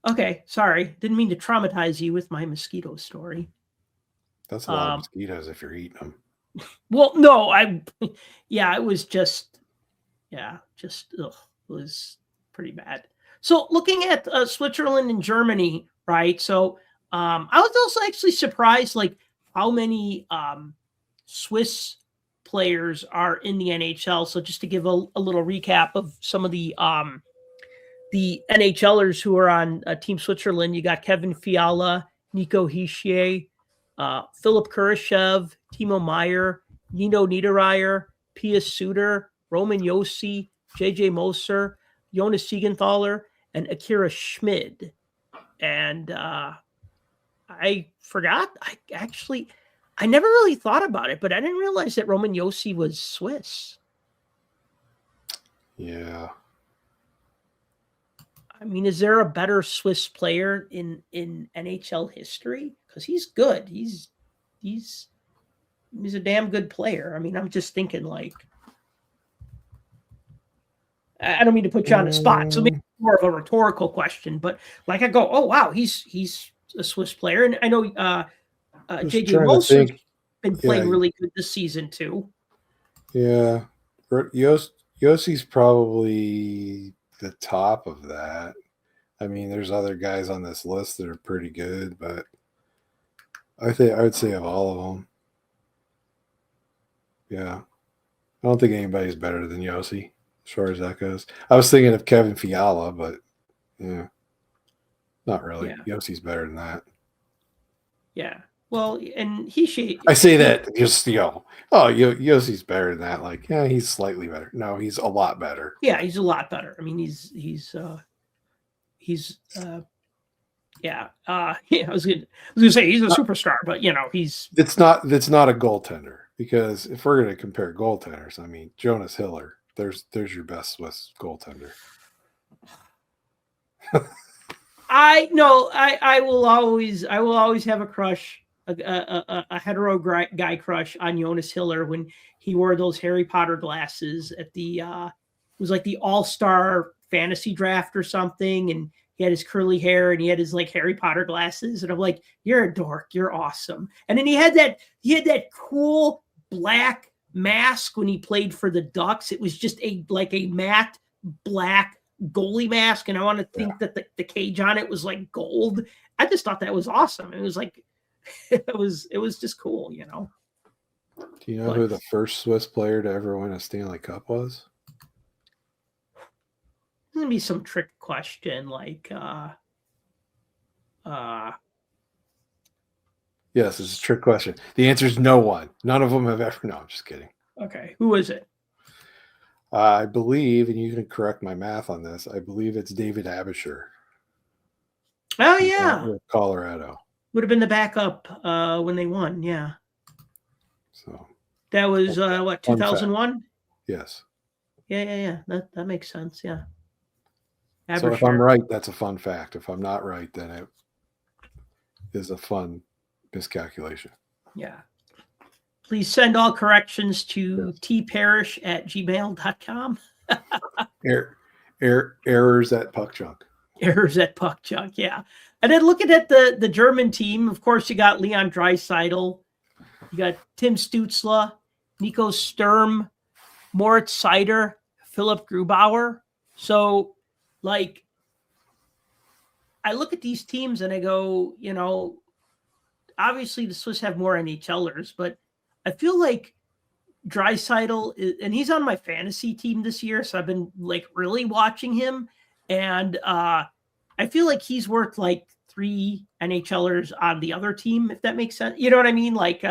S2: okay. Sorry. Didn't mean to traumatize you with my mosquito story.
S3: That's a lot of mosquitoes if you're eating them.
S2: Well, no, it was just, it was pretty bad. So looking at Switzerland and Germany, right? So I was also actually surprised, like how many Swiss players are in the NHL. So just to give a little recap of some of the NHLers who are on Team Switzerland, you got Kevin Fiala, Nico Hischier, Philip Kurashev, Timo Meyer, Nino Niederreiter, Pius Suter, Roman Josi, JJ Moser, Jonas Siegenthaler, and Akira Schmid. And I forgot. I never really thought about it, but I didn't realize that Roman Josi was Swiss.
S3: Yeah.
S2: I mean, is there a better Swiss player in NHL history? Because he's good. He's a damn good player. I mean, I'm just thinking I don't mean to put you on the spot, so maybe more of a rhetorical question. But I go, oh wow, he's a Swiss player, and I know JJ Moser's been playing really good this season too.
S3: Yeah, Yossi's probably the top of that. I mean, there's other guys on this list that are pretty good, but I would say of all of them, yeah, I don't think anybody's better than Josi as far as that goes. I was thinking of Kevin Fiala, but yeah, not really. Yeah. Yossi's better than that.
S2: Yeah. Well, and
S3: I say that just, Yossi's better than that. Like, yeah, he's slightly better. No, he's a lot better.
S2: Yeah, he's a lot better. I mean, he's yeah. I was gonna say he's a superstar, but
S3: it's not a goaltender, because if we're gonna compare goaltenders, I mean, Jonas Hiller, there's your best Swiss goaltender.
S2: I will always have a crush. A hetero guy crush on Jonas Hiller when he wore those Harry Potter glasses at the it was like the All-Star fantasy draft or something, and he had his curly hair and he had his like Harry Potter glasses, and I'm like, you're a dork, you're awesome. And then he had that cool black mask when he played for the Ducks. It was just a matte black goalie mask, and I want to think that the cage on it was like gold. I just thought that was awesome. It was like it was just cool, Do
S3: you know who the first Swiss player to ever win a Stanley Cup was?
S2: It's gonna be some trick question,
S3: Yes, it's a trick question. The answer is no one. None of them have ever. No, I'm just kidding.
S2: Okay, who is it?
S3: I believe, and you can correct my math on this, I believe it's David Abisher.
S2: Oh yeah,
S3: Colorado.
S2: Would have been the backup when they won. Yeah.
S3: So
S2: that was 2001.
S3: Yes.
S2: Yeah. That makes sense. Yeah.
S3: Abisher. So if I'm right, that's a fun fact. If I'm not right, then it is a fun miscalculation.
S2: Yeah. Please send all corrections to tparish@gmail.com.
S3: Errors at Puck Junk.
S2: Errors at Puck Junk, yeah. And then looking at the German team, of course, you got Leon Draisaitl, you got Tim Stützle, Nico Sturm, Moritz Seider, Philip Grubauer. So, like, I look at these teams and I go, obviously the Swiss have more NHLers, but I feel like Draisaitl, and he's on my fantasy team this year, so I've been like really watching him, and I feel like he's worth like 3 NHLers on the other team, if that makes sense. You know what I mean? Like,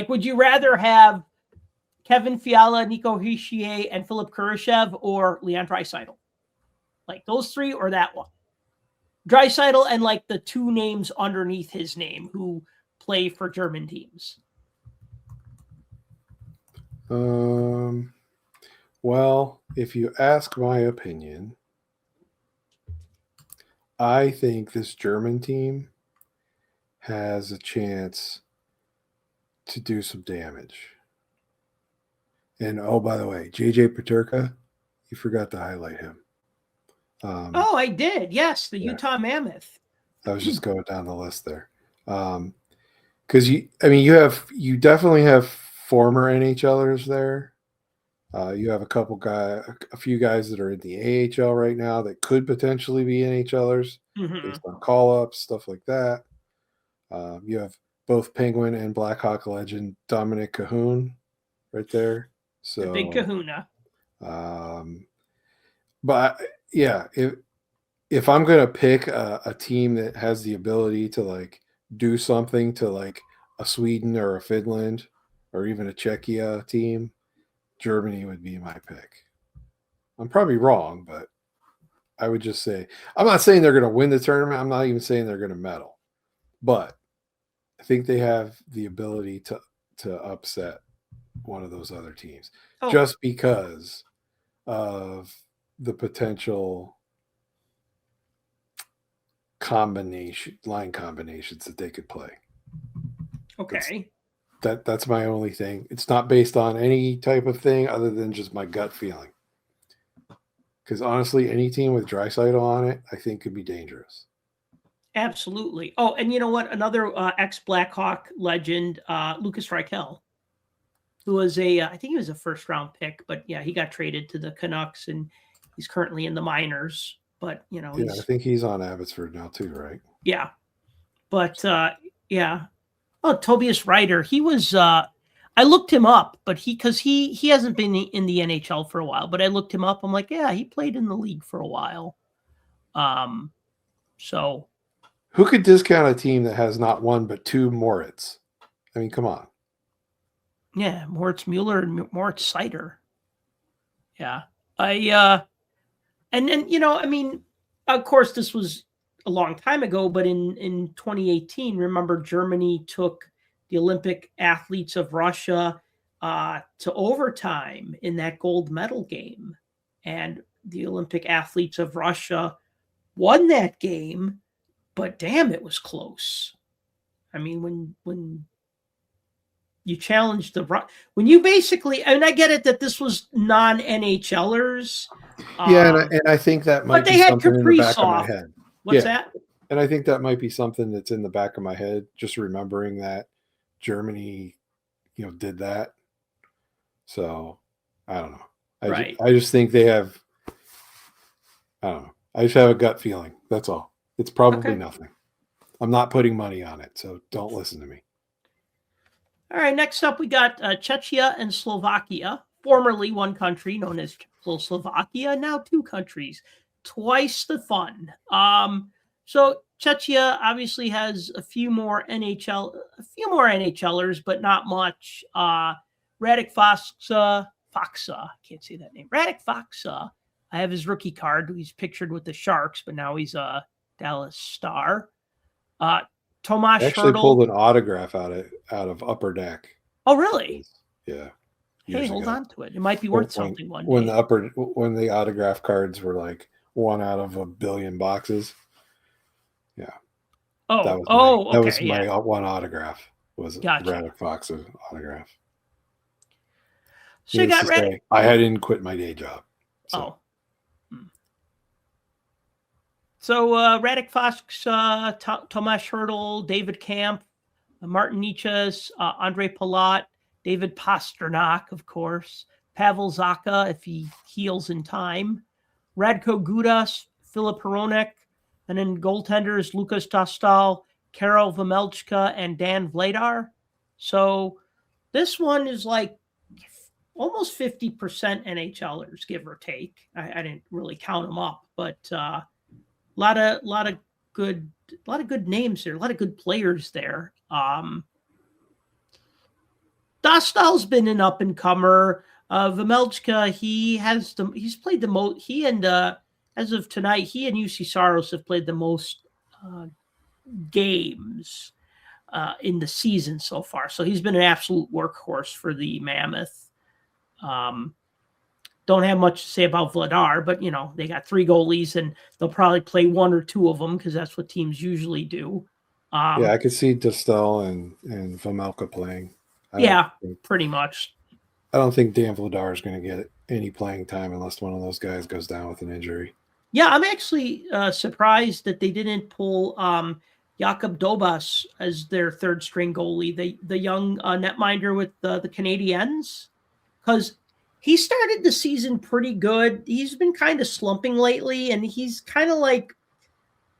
S2: would you rather have Kevin Fiala, Nico Hischier, and Philip Kurashev, or Leon Draisaitl? Like those 3 or that one? Draisaitl and like the 2 names underneath his name who play for German teams.
S3: Well, if you ask my opinion, I think this German team has a chance to do some damage. And oh, by the way, JJ Peterka, you forgot to highlight him.
S2: I did. Yes, the Utah Mammoth.
S3: I was just going down the list there. Because you definitely have former NHLers there. You have a few guys that are in the AHL right now that could potentially be NHLers based on call-ups, stuff like that. You have both Penguin and Blackhawk legend Dominic Cahoon right there. So
S2: the big Kahuna.
S3: But yeah, if I'm gonna pick a team that has the ability to like do something to like a Sweden or a Finland or even a Czechia team, Germany would be my pick. I'm probably wrong, but I would just say I'm not saying they're going to win the tournament. I'm not even saying they're going to medal, but I think they have the ability to upset one of those other teams just because of the potential line combinations that they could play.
S2: Okay.
S3: That's my only thing. It's not based on any type of thing other than just my gut feeling. Because honestly, any team with Draisaitl on it, I think could be dangerous.
S2: Absolutely. Oh, and you know what? Another ex-Blackhawk legend, Lucas Reichel, who was I think he was a first-round pick, but yeah, he got traded to the Canucks, and he's currently in the minors. But
S3: I think he's on Abbotsford now too, right?
S2: Yeah, but yeah. Oh, Tobias Ryder. He was. I looked him up, but he hasn't been in the NHL for a while. But I looked him up. I'm like, yeah, he played in the league for a while. So
S3: who could discount a team that has not one but 2 Moritz? I mean, come on.
S2: Yeah, Moritz Mueller and Moritz Seider. Yeah, and then I mean, of course, this was a long time ago, but in 2018, remember Germany took the Olympic athletes of Russia to overtime in that gold medal game, and the Olympic athletes of Russia won that game, but damn, it was close. I mean, when you challenge when you basically, and I get it that this was non-NHLers.
S3: Yeah, and I think that might be something in the back of my head.
S2: What's that?
S3: And I think that might be something that's in the back of my head, just remembering that Germany, did that. So I don't know. I just think they have, I don't know. I just have a gut feeling. That's all. It's probably nothing. I'm not putting money on it, so don't listen to me.
S2: All right, next up we got Czechia and Slovakia, formerly one country known as Czechoslovakia, now 2 countries, twice the fun. So Czechia obviously has a few more NHLers, but not much. Radek Faksa, can't say that name. Radek Faksa. I have his rookie card. He's pictured with the Sharks, but now he's a Dallas Star. Tomas
S3: actually
S2: Hertl
S3: pulled an autograph out of Upper Deck.
S2: Oh, really?
S3: Yeah.
S2: Hey, hold on to it. It might be worth something one day.
S3: When the autograph cards were like 1 out of 1 billion boxes. Yeah. That was my one autograph. Was Radek Faksa autograph.
S2: So you got Radek.
S3: I didn't quit my day job. So.
S2: So Radek Faksa, Tomas Hertl, David Camp, Martin Nichas, Andre Palat, David Pasternak, of course, Pavel Zacha if he heals in time, Radko Gudas, Filip Hronek, and then goaltenders Lukas Dostal, Karel Vejmelka, and Dan Vladar. So this one is like almost 50% NHLers, give or take. I didn't really count them up, but a lot of good names there, a lot of good players there. Dostal's been an up and comer. Vejmelka, he's played the most. He and as of tonight, he and UC Saros have played the most games in the season so far. So he's been an absolute workhorse for the Mammoth. Don't have much to say about Vladar, but they got 3 goalies and they'll probably play 1 or 2 of them because that's what teams usually do.
S3: I could see Dostal and Vejmelka playing.
S2: Pretty much.
S3: I don't think Dan Vladar is going to get any playing time unless one of those guys goes down with an injury.
S2: Yeah, I'm actually surprised that they didn't pull Jakub Dobas as their 3rd string goalie, the young netminder with the Canadiens, because he started the season pretty good. He's been kind of slumping lately, and he's kind of like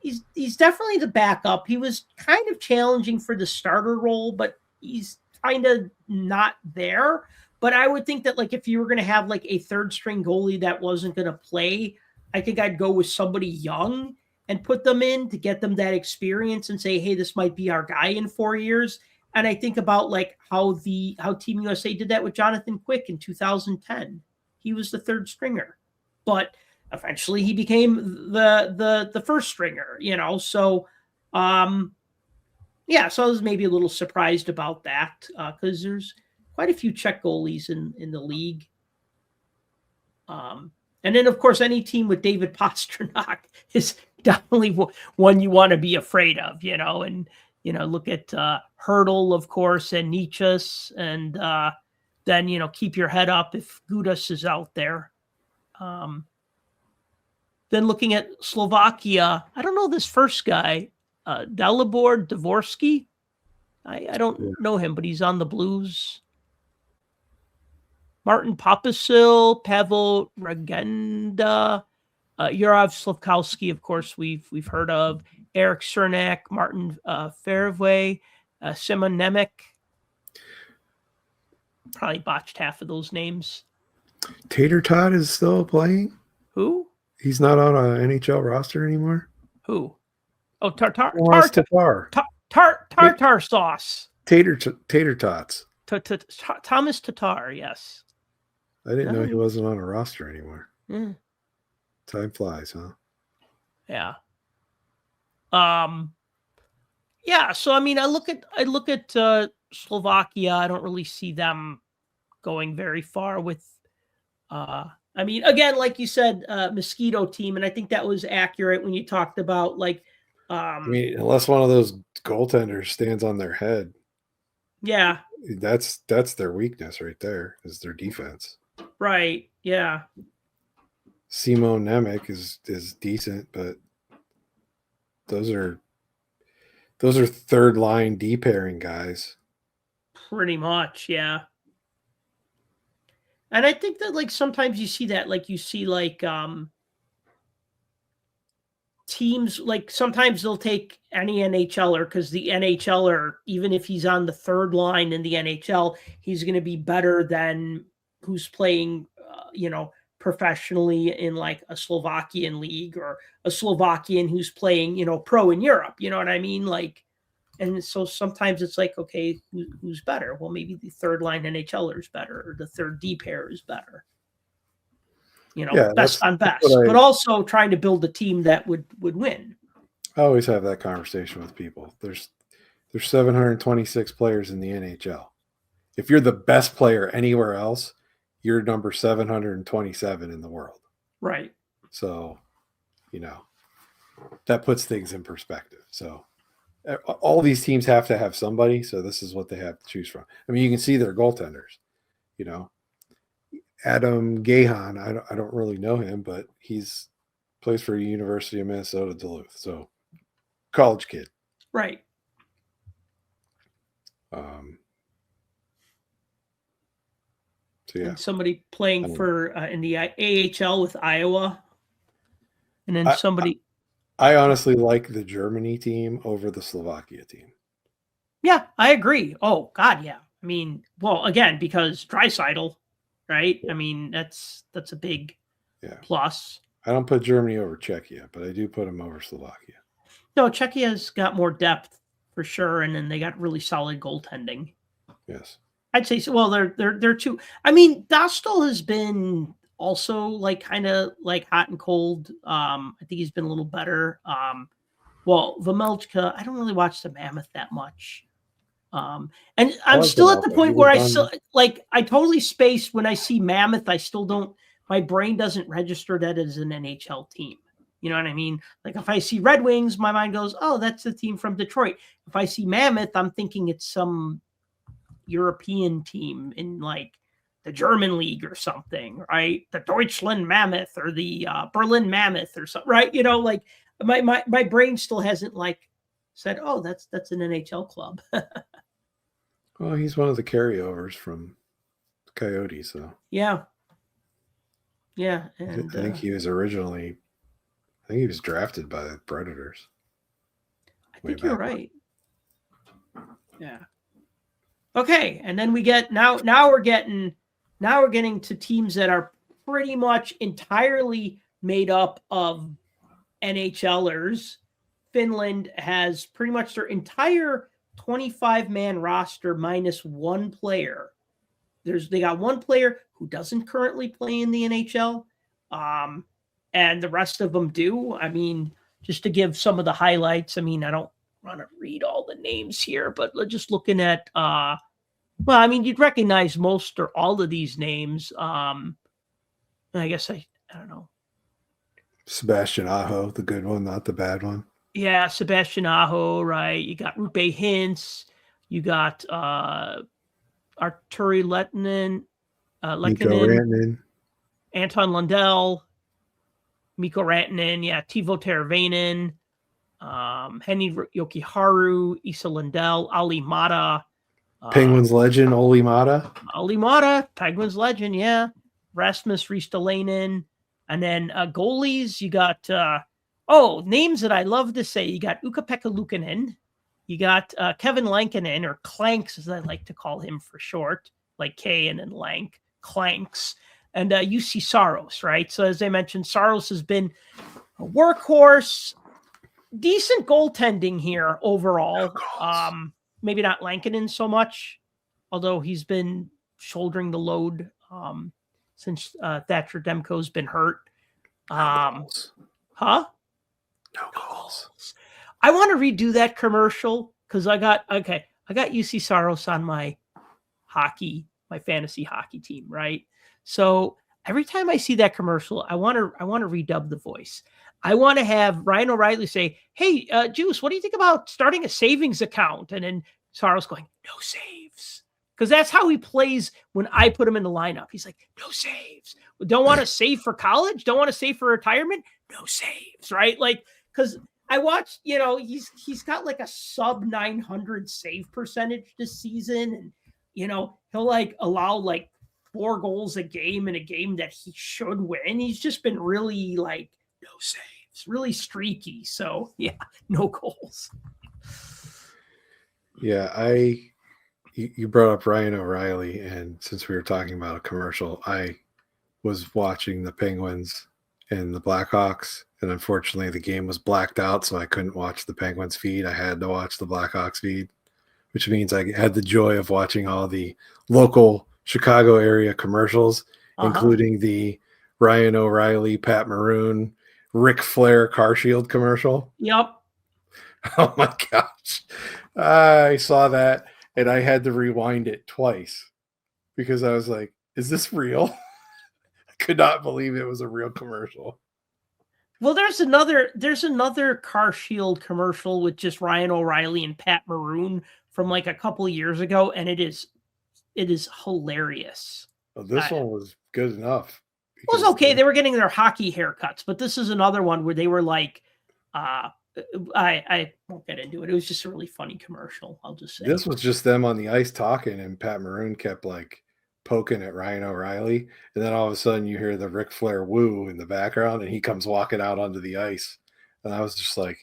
S2: he's definitely the backup. He was kind of challenging for the starter role, but he's kind of not there. But I would think that if you were going to have a 3rd string goalie that wasn't going to play, I think I'd go with somebody young and put them in to get them that experience and say, hey, this might be our guy in 4 years. And I think about how Team USA did that with Jonathan Quick in 2010. He was the 3rd stringer, but eventually he became the 1st stringer, So, so I was maybe a little surprised about that because there's quite a few Czech goalies in the league. And then, of course, any team with David Pastrnak is definitely one you want to be afraid of, and, look at Hurdle, of course, and Nichas, and then, keep your head up if Gudas is out there. Then looking at Slovakia, I don't know this first guy, Dalibor Dvorsky. I don't know him, but he's on the Blues. Martin Papasil, Pavel Regenda, Yurov Slavkowski, of course, we've heard of. Eric Cernak, Martin Fairway, Simon Nemec. Probably botched half of those names.
S3: Tater Tot is still playing?
S2: Who?
S3: He's not on an NHL roster anymore?
S2: Who? Oh, tartar sauce.
S3: Tater Tots.
S2: Thomas Tatar, yes.
S3: I didn't know he wasn't on a roster anymore.
S2: Mm.
S3: Time flies, huh?
S2: Yeah. So I mean, I look at Slovakia. I don't really see them going very far with. I mean, again, like you said, mosquito team, and I think that was accurate when you talked about I
S3: mean, unless one of those goaltenders stands on their head.
S2: Yeah.
S3: That's their weakness right there, is their defense.
S2: Right. Yeah.
S3: Simon Nemec is decent, but those are 3rd line D pairing guys.
S2: Pretty much, yeah. And I think that sometimes you see that teams sometimes they'll take any NHLer because the NHLer, even if he's on the 3rd line in the NHL, he's going to be better than who's playing professionally in a Slovakian league or a Slovakian who's playing pro in Europe. You know what I mean? And so sometimes it's okay, who's better? Well, maybe the 3rd line NHLer is better, or the 3rd D pair is better. Best on best, but also trying to build a team that would win.
S3: I always have that conversation with people. There's 726 players in the NHL. If you're the best player anywhere else, you're number 727 in the world.
S2: Right.
S3: So, that puts things in perspective. So all these teams have to have somebody. So this is what they have to choose from. I mean, you can see their goaltenders, Adam Gahan, I don't really know him, but he's plays for University of Minnesota Duluth. So college kid.
S2: Right.
S3: So So yeah,
S2: and somebody playing for in the AHL with Iowa, and then somebody.
S3: I honestly like the Germany team over the Slovakia team.
S2: Yeah, I agree. Oh God, yeah. I mean, well, again, because Draisaitl, right? I mean, that's a big plus.
S3: I don't put Germany over Czechia, but I do put them over Slovakia.
S2: No, Czechia's got more depth for sure, and then they got really solid goaltending.
S3: Yes,
S2: I'd say so. Well, they're two. I mean, Dostal has been also like kind of like hot and cold. I think he's been a little better. Well, Vemelchka, I don't really watch the Mammoth that much. And I'm still at the point where I still like I totally spaced when I see Mammoth. I still don't. My brain doesn't register that as an NHL team. You know what I mean? Like if I see Red Wings, my mind goes, "Oh, that's the team from Detroit." If I see Mammoth, I'm thinking it's some European team in like the German league or something, right? The Deutschland Mammoth or the Berlin Mammoth or something, right? You know, like my brain still hasn't like said, "Oh, that's an NHL club."
S3: Well, he's one of the carryovers from the Coyotes, so
S2: yeah, and
S3: I think he was originally. I think he was drafted by the Predators.
S2: I think you're right. Yeah. Okay, and then we get now we're getting to teams that are pretty much entirely made up of NHLers. Finland has pretty much their entire 25-man roster minus one player. They got one player who doesn't currently play in the NHL, and the rest of them do. I mean, just to give some of the highlights. I mean, I don't want to read all the names here, but just looking at well, I mean, you'd recognize most or all of these names. I guess I don't know.
S3: Sebastian Aho, the good one, not the bad one.
S2: Yeah, Sebastian Aho, right? You got Rupe Hintz. You got Arturi Lehtinen,
S3: Rantanen,
S2: Anton Lundell, Mikko Rantanen, yeah, Teuvo Teravainen, Henny Jokiharju, Issa Lundell, Ali Mata.
S3: Penguins legend, Olli Mata.
S2: Olli Mata, Penguins legend, yeah. Rasmus Ristolainen. And then goalies, you got, names that I love to say. You got Ukko-Pekka Luukkonen. You got Kevin Lankinen, or Clanks, as I like to call him for short, like K and then Lank, Clanks. And UC Saros, right? So as I mentioned, Saros has been a workhorse, decent goaltending here overall. Maybe not Lankinen so much, although he's been shouldering the load since Thatcher Demko's been hurt.
S3: No goals.
S2: I want to redo that commercial because I got UC Saros on my fantasy hockey team, right? So every time I see that commercial, I want to redub the voice. I want to have Ryan O'Reilly say, "Hey, Juice, what do you think about starting a savings account?" And then Saros going, "No saves." Because that's how he plays when I put him in the lineup. He's like, "No saves. Don't want to save for college? Don't want to save for retirement? No saves," right? Like, because I watched, he's got like a sub 900 save percentage this season. And, he'll like allow like 4 goals a game in a game that he should win. He's just been really like, no saves, really streaky. So yeah, no goals.
S3: Yeah, you brought up Ryan O'Reilly, and since we were talking about a commercial, I was watching the Penguins and the Blackhawks, and unfortunately the game was blacked out, so I couldn't watch the Penguins feed. I had to watch the Blackhawks feed, which means I had the joy of watching all the local Chicago area commercials, including the Ryan O'Reilly, Pat Maroon, Ric Flair Car Shield commercial.
S2: Yep.
S3: Oh my gosh. I saw that and I had to rewind it twice because I was like, is this real? I could not believe it was a real commercial.
S2: Well, there's another Car Shield commercial with just Ryan O'Reilly and Pat Maroon from like a couple of years ago, and it is hilarious.
S3: Well, this one was good enough.
S2: It was okay. They were getting their hockey haircuts, but this is another one where they were like, I won't get into it. It was just a really funny commercial. I'll just say
S3: this was just them on the ice talking, and Pat Maroon kept like poking at Ryan O'Reilly, and then all of a sudden you hear the Ric Flair woo in the background, and he comes walking out onto the ice, and I was just like,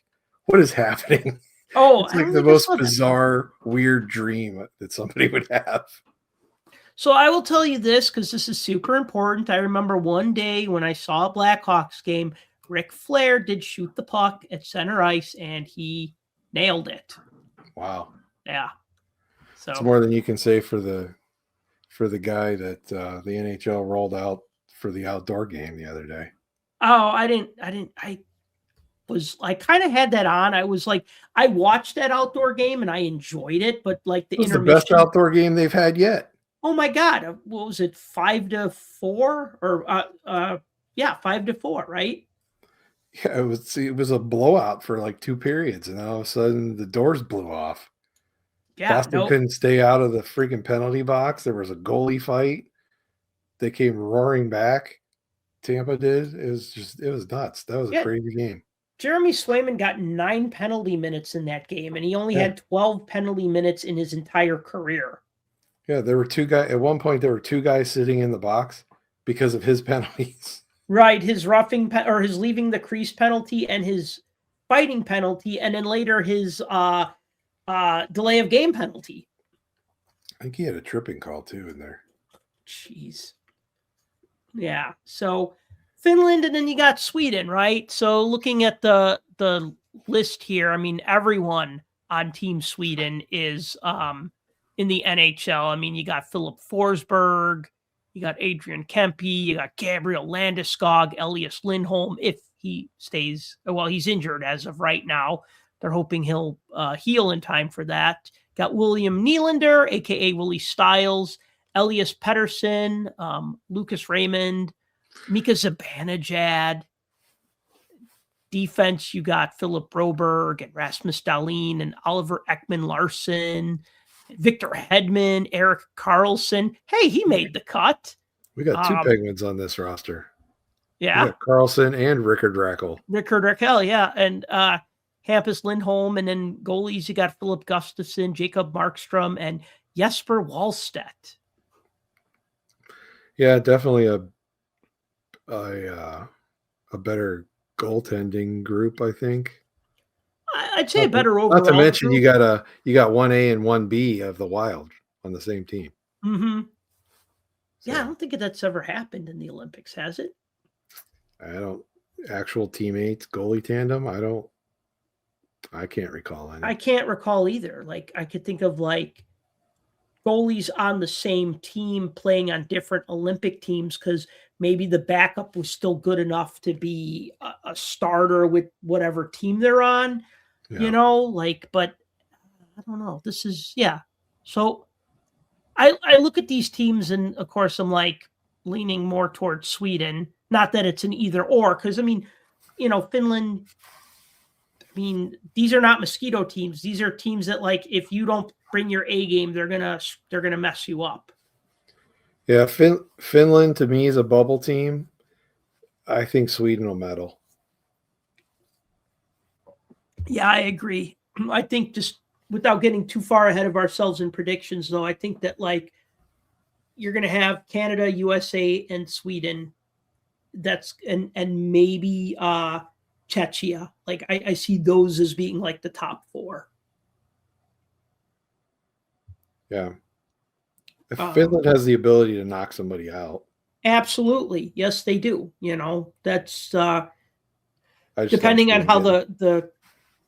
S3: "What is happening?"
S2: Oh,
S3: It's
S2: I
S3: like
S2: don't
S3: the
S2: think I
S3: most
S2: saw that.
S3: bizarre, weird dream that somebody would have.
S2: So I will tell you this because this is super important. I remember one day when I saw a Blackhawks game, Ric Flair did shoot the puck at center ice, and he nailed it.
S3: Wow.
S2: Yeah. So
S3: It's more than you can say for the guy that the NHL rolled out for the outdoor game the other day.
S2: Oh, I kind of had that on. I watched that outdoor game and I enjoyed it, but like the
S3: It was the
S2: intermission.
S3: best outdoor game they've had yet.
S2: Oh my God. What was it? 5-4 or 5-4, right?
S3: Yeah, it was a blowout for like 2 periods, and all of a sudden the doors blew off.
S2: Yeah.
S3: Boston couldn't stay out of the freaking penalty box. There was a goalie fight. They came roaring back. Tampa did. It was nuts. That was a crazy game.
S2: Jeremy Swayman got 9 penalty minutes in that game, and he only had 12 penalty minutes in his entire career.
S3: Yeah, there were 2 guys. At one point, there were 2 guys sitting in the box because of his penalties.
S2: Right, his roughing or his leaving the crease penalty and his fighting penalty, and then later his delay of game penalty.
S3: I think he had a tripping call too in there.
S2: Jeez. Yeah. So Finland, and then you got Sweden, right? So looking at the list here, I mean, everyone on Team Sweden is in the NHL. I mean, you got Philip Forsberg, you got Adrian Kempe, you got Gabriel Landeskog, Elias Lindholm, if he stays. Well, he's injured as of right now. They're hoping he'll heal in time for that. Got William Nylander, a.k.a. Willie Stiles, Elias Pettersson, Lucas Raymond, Mika Zibanejad. Defense, you got Philip Broberg and Rasmus Dahlin and Oliver Ekman-Larsson, Victor Hedman, Erik Karlsson. Hey, he made the cut.
S3: We got 2 Penguins on this roster.
S2: Yeah.
S3: We got Karlsson and Rickard Rakell.
S2: Rickard Rakell, yeah. And Hampus Lindholm, and then goalies, you got Philip Gustafsson, Jacob Markstrom, and Jesper Wallstedt.
S3: Yeah, definitely a better goaltending group, I think.
S2: I'd say a better overall.
S3: Not to mention group. you got 1A and 1B of the Wild on the same team.
S2: Mm-hmm. So, yeah, I don't think that's ever happened in the Olympics, has it?
S3: Actual teammates, goalie tandem, I can't recall any.
S2: I can't recall either. Like, I could think of like goalies on the same team playing on different Olympic teams because maybe the backup was still good enough to be a starter with whatever team they're on, but I don't know. This is, yeah. So I look at these teams and of course I'm like leaning more towards Sweden. Not that it's an either or, because I mean, Finland, these are not mosquito teams. These are teams that, like, if you don't bring your A game, they're gonna mess you up.
S3: Yeah, Finland to me is a bubble team. I think Sweden will medal.
S2: Yeah, I agree. I think, just without getting too far ahead of ourselves in predictions, though, I think that like you're gonna have Canada, USA, and Sweden. That's and maybe Czechia. Like I see those as being like the top 4.
S3: Yeah. If Finland has the ability to knock somebody out.
S2: Absolutely. Yes, they do. That's depending on how the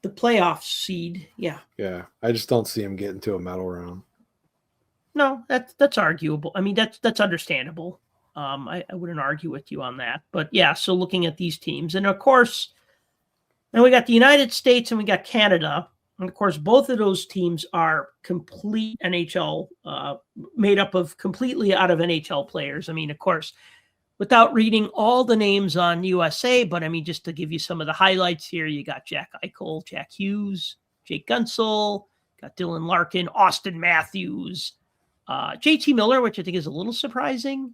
S2: playoff seed. Yeah.
S3: Yeah. I just don't see them getting to a medal round.
S2: No, that's arguable. I mean, that's understandable. I wouldn't argue with you on that. But yeah, so looking at these teams, and of course, then we got the United States and we got Canada. And of course, both of those teams are complete NHL, made up of completely out of NHL players. I mean, of course, without reading all the names on USA, but I mean, just to give you some of the highlights here, you got Jack Eichel, Jack Hughes, Jake Gunsel, got Dylan Larkin, Austin Matthews, JT Miller, which I think is a little surprising,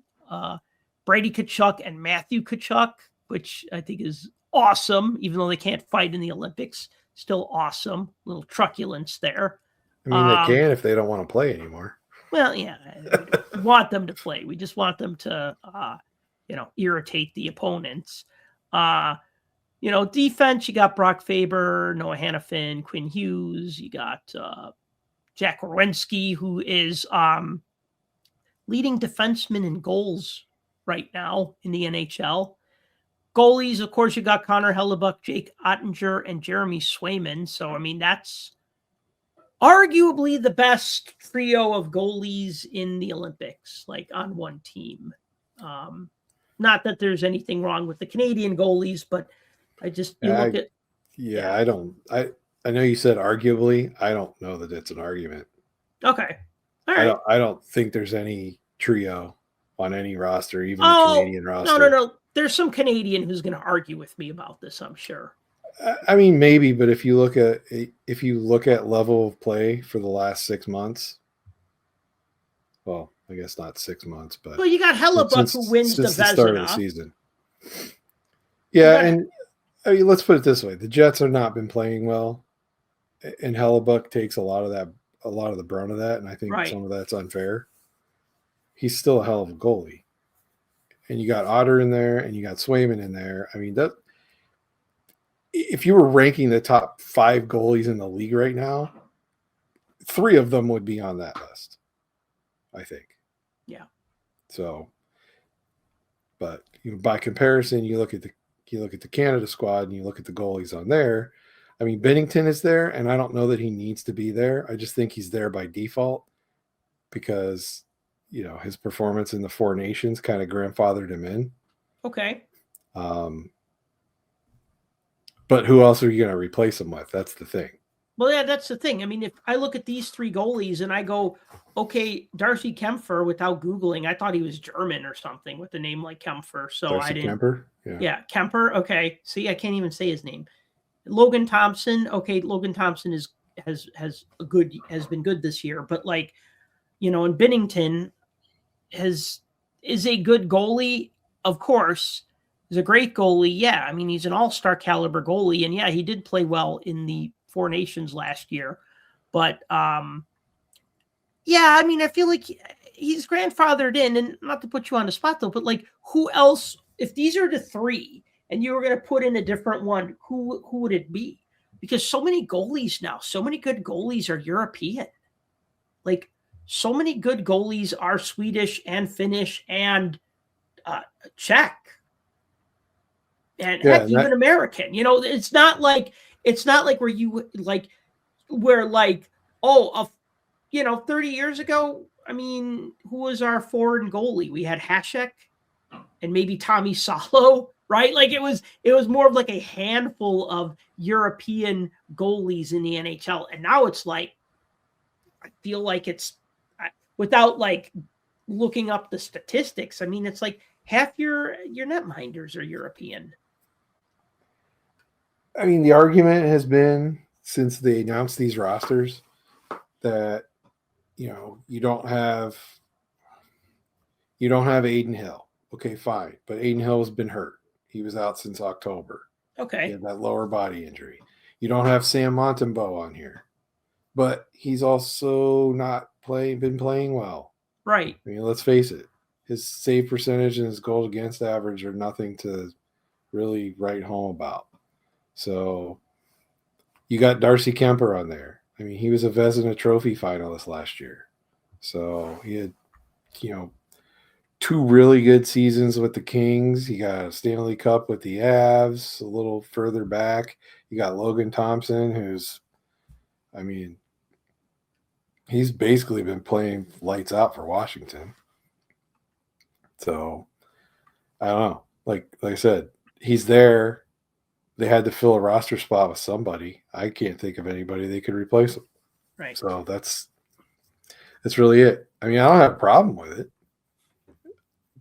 S2: Brady Tkachuk and Matthew Tkachuk, which I think is awesome, even though they can't fight in the Olympics. Still awesome. Little truculence there.
S3: I mean, they can if they don't want to play anymore.
S2: Well, yeah, we want them to play. We just want them to, irritate the opponents. Defense, you got Brock Faber, Noah Hannafin, Quinn Hughes. You got Jack Werenski, who is leading defenseman in goals right now in the NHL. Goalies, of course, you got Connor Hellebuck, Jake Ottinger, and Jeremy Swayman. So, I mean, that's arguably the best trio of goalies in the Olympics, like on one team. Not that there's anything wrong with the Canadian goalies, but I
S3: know you said arguably. I don't know that it's an argument.
S2: Okay. All right.
S3: I don't think there's any trio on any roster, even the Canadian roster.
S2: No. There's some Canadian who's going to argue with me about this, I'm sure.
S3: I mean, maybe, but if you look at level of play for the last 6 months, well, I guess not 6 months, but
S2: you got Hellebuck who wins the Vezina.
S3: Start of the season. Yeah, and I mean, let's put it this way: the Jets have not been playing well, and Hellebuck takes a lot of the brunt of that, and I think some of that's unfair. He's still a hell of a goalie, and you got Otter in there, and you got Swayman in there. I mean, that if you were ranking the top 5 goalies in the league right now, 3 of them would be on that list, I think.
S2: Yeah.
S3: So, but by comparison, you look at the Canada squad and you look at the goalies on there. I mean, Binnington is there, and I don't know that he needs to be there. I just think he's there by default because, his performance in the Four Nations kind of grandfathered him in.
S2: Okay.
S3: But who else are you going to replace him with? That's the thing.
S2: Well, yeah, that's the thing. I mean, if I look at these 3 goalies and I go, okay, Darcy Kempfer, without Googling, I thought he was German or something with a name like Kempfer. So
S3: Darcy
S2: I didn't.
S3: Kemper?
S2: Yeah, Kemper. Okay. See, I can't even say his name. Logan Thompson. Okay, Logan Thompson has been good this year, but and Binnington is a good goalie, of course. He's a great goalie. Yeah, I mean, he's an all-star caliber goalie, and yeah, he did play well in the Four Nations last year. But I mean, I feel like he's grandfathered in, and not to put you on the spot though, but who else? If these are the 3, and you were going to put in a different one, who would it be? Because so many goalies now, so many good goalies are European. So many good goalies are Swedish and Finnish and Czech. And heck, even American. It's not like where 30 years ago, I mean, who was our foreign goalie? We had Hasek and maybe Tommy Salo, right? It was more of a handful of European goalies in the NHL. And now it's I feel like it's without looking up the statistics. I mean, it's half your netminders are European.
S3: I mean, the argument has been since they announced these rosters that you don't have Aiden Hill. Okay, fine, but Aiden Hill has been hurt. He was out since October.
S2: Okay,
S3: he had that lower body injury. You don't have Sam Montembeault on here, but he's also not been playing well.
S2: Right.
S3: I mean, let's face it. His save percentage and his goal against average are nothing to really write home about. So you got Darcy Kemper on there. I mean, he was a Vezina Trophy finalist last year. So he had, 2 really good seasons with the Kings. He got a Stanley Cup with the Avs a little further back. You got Logan Thompson, he's basically been playing lights out for Washington. So I don't know. Like I said, he's there. They had to fill a roster spot with somebody. I can't think of anybody they could replace him.
S2: Right.
S3: So that's really it. I mean, I don't have a problem with it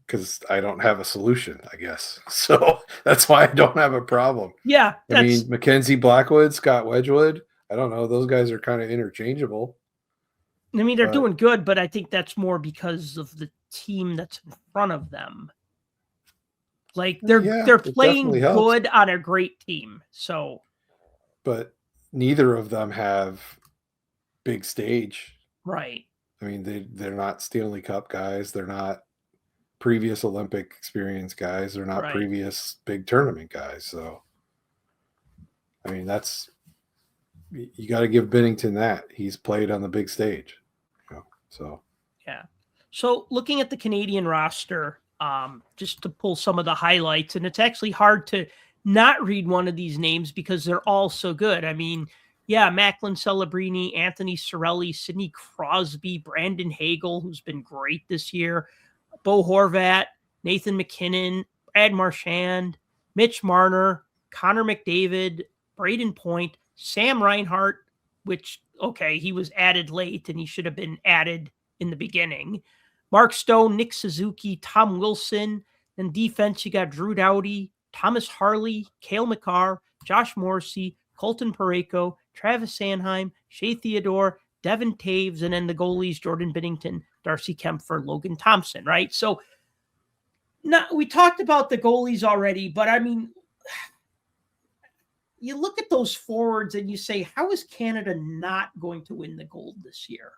S3: because I don't have a solution, I guess. So that's why I don't have a problem.
S2: Yeah.
S3: I mean, Mackenzie Blackwood, Scott Wedgwood, I don't know. Those guys are kind of interchangeable.
S2: I mean, they're doing good, but I think that's more because of the team that's in front of them. They're playing good on a great team. So,
S3: but neither of them have big stage.
S2: Right.
S3: I mean, they're not Stanley Cup guys. They're not previous Olympic experience guys. They're not previous big tournament guys. So, I mean, you got to give Binnington that. He's played on the big stage. So.
S2: Yeah. So looking at the Canadian roster, just to pull some of the highlights, and it's actually hard to not read one of these names because they're all so good. I mean, yeah, Macklin Celebrini, Anthony Cirelli, Sidney Crosby, Brandon Hagel, who's been great this year, Bo Horvat, Nathan McKinnon, Brad Marchand, Mitch Marner, Connor McDavid, Braden Point, Sam Reinhart, which, okay, he was added late and he should have been added in the beginning. Mark Stone, Nick Suzuki, Tom Wilson. Then defense, you got Drew Doughty, Thomas Harley, Cale Makar, Josh Morrissey, Colton Parayko, Travis Sanheim, Shea Theodore, Devin Taves, and then the goalies, Jordan Binnington, Darcy Kempfer, Logan Thompson, right? So now we talked about the goalies already, but I mean, you look at those forwards and you say, how is Canada not going to win the gold this year?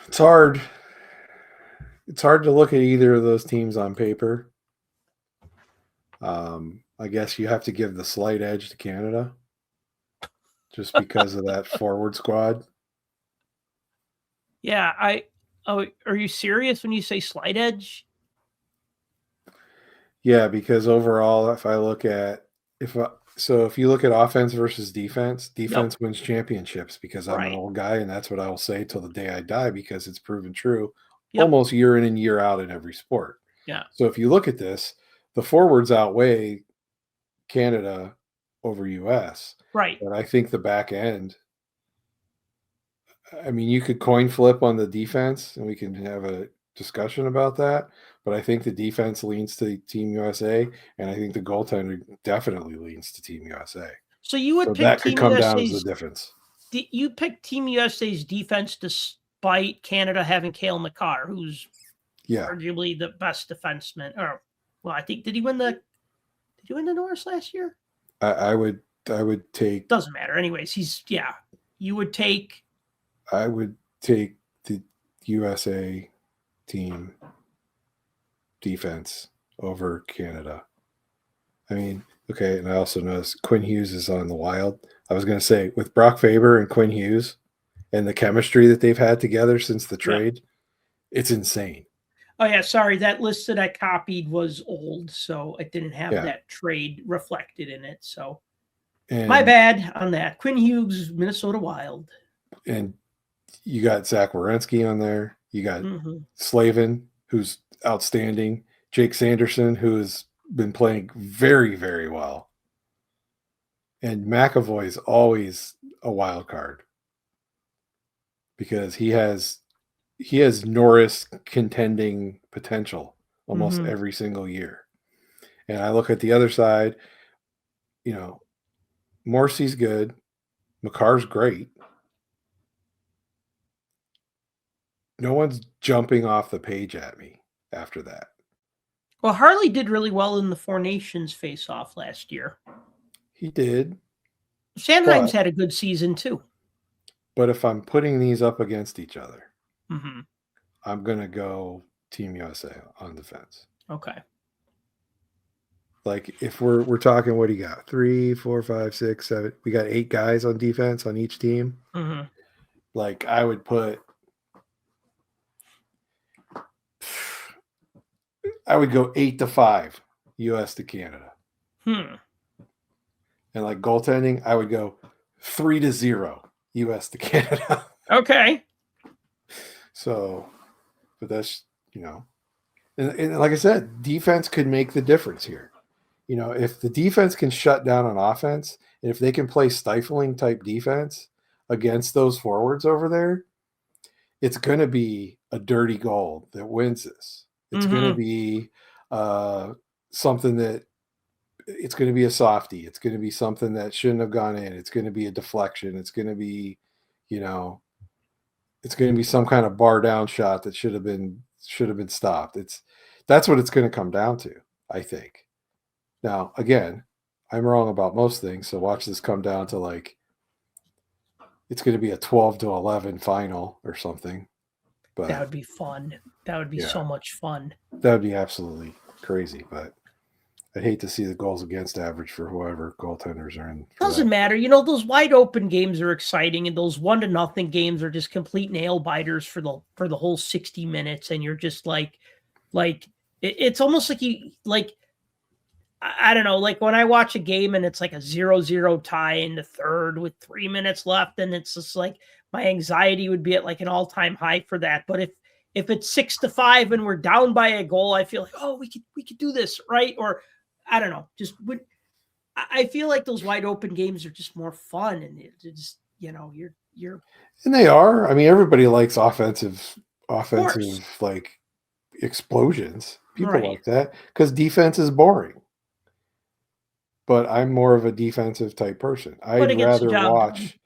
S3: It's hard. It's hard to look at either of those teams on paper. I guess you have to give the slight edge to Canada just because of that forward squad.
S2: Yeah, are you serious when you say slight edge?
S3: Yeah, because overall, if you look at offense versus defense, defense wins championships because I'm an old guy, and that's what I will say till the day I die because it's proven true almost year in and year out in every sport.
S2: Yeah.
S3: So if you look at this, the forwards outweigh Canada over US.
S2: Right.
S3: But I think the back end, I mean, you could coin flip on the defense and we can have a discussion about that. But I think the defense leans to Team USA, and I think the goaltender definitely leans to Team USA.
S2: So you would pick
S3: that
S2: Team
S3: could come down
S2: USA's
S3: as the difference.
S2: You picked Team USA's defense despite Canada having Cale Makar, who's arguably the best defenseman. Or, well, I think did he win the Norris last year?
S3: I would take.
S2: Doesn't matter. Anyways, you would take.
S3: I would take the USA team defense over Canada. I mean, okay, and I also noticed Quinn Hughes is on the Wild. I was going to say, with Brock Faber and Quinn Hughes and the chemistry that they've had together since the trade, it's insane.
S2: Oh, yeah, sorry. That list that I copied was old, so it didn't have that trade reflected in it. So my bad on that. Quinn Hughes, Minnesota Wild.
S3: And you got Zach Werenski on there. You got Slavin, who's outstanding. Jake Sanderson, who has been playing very, very well. And McAvoy's always a wild card because he has Norris contending potential almost every single year. And I look at the other side, Morrissey's good. Makar's great. No one's jumping off the page at me after that.
S2: Well, Harley did really well in the Four Nations face-off last year.
S3: He did.
S2: Sanheim's had a good season too.
S3: But if I'm putting these up against each other, I'm going to go Team USA on defense.
S2: Okay.
S3: Like if we're talking, what do you got? 3, 4, 5, 6, 7. We got 8 guys on defense on each team. Like I would go 8-5 US to Canada. And like goaltending, I would go 3-0 US to Canada.
S2: Okay.
S3: So, but that's, and like I said, defense could make the difference here. If the defense can shut down on offense, and if they can play stifling type defense against those forwards over there, it's going to be a dirty goal that wins this. It's going to be something that it's going to be a softie. It's going to be something that shouldn't have gone in. It's going to be a deflection. It's going to be, it's going to be some kind of bar down shot that should have been stopped. That's what it's going to come down to, I think. Now, again, I'm wrong about most things, so watch this come down to like it's going to be a 12-11 final or something. But
S2: that would be fun. That would be so much fun.
S3: That would be absolutely crazy. But I'd hate to see the goals against average for whoever goaltenders are in.
S2: Doesn't matter. Those wide open games are exciting, and those 1-0 games are just complete nail biters for the whole 60 minutes. And you're just like it's almost like I don't know, like when I watch a game and it's like a 0-0 tie in the third with 3 minutes left, and it's just like my anxiety would be at like an all-time high for that. But if it's 6-5 and we're down by a goal, I feel like, oh, we could do this, right? Or I don't know, I feel like those wide open games are just more fun, and it's just, you're
S3: and they are. I mean, everybody likes offensive like explosions. People like that because defense is boring. But I'm more of a defensive type person. I'd rather watch.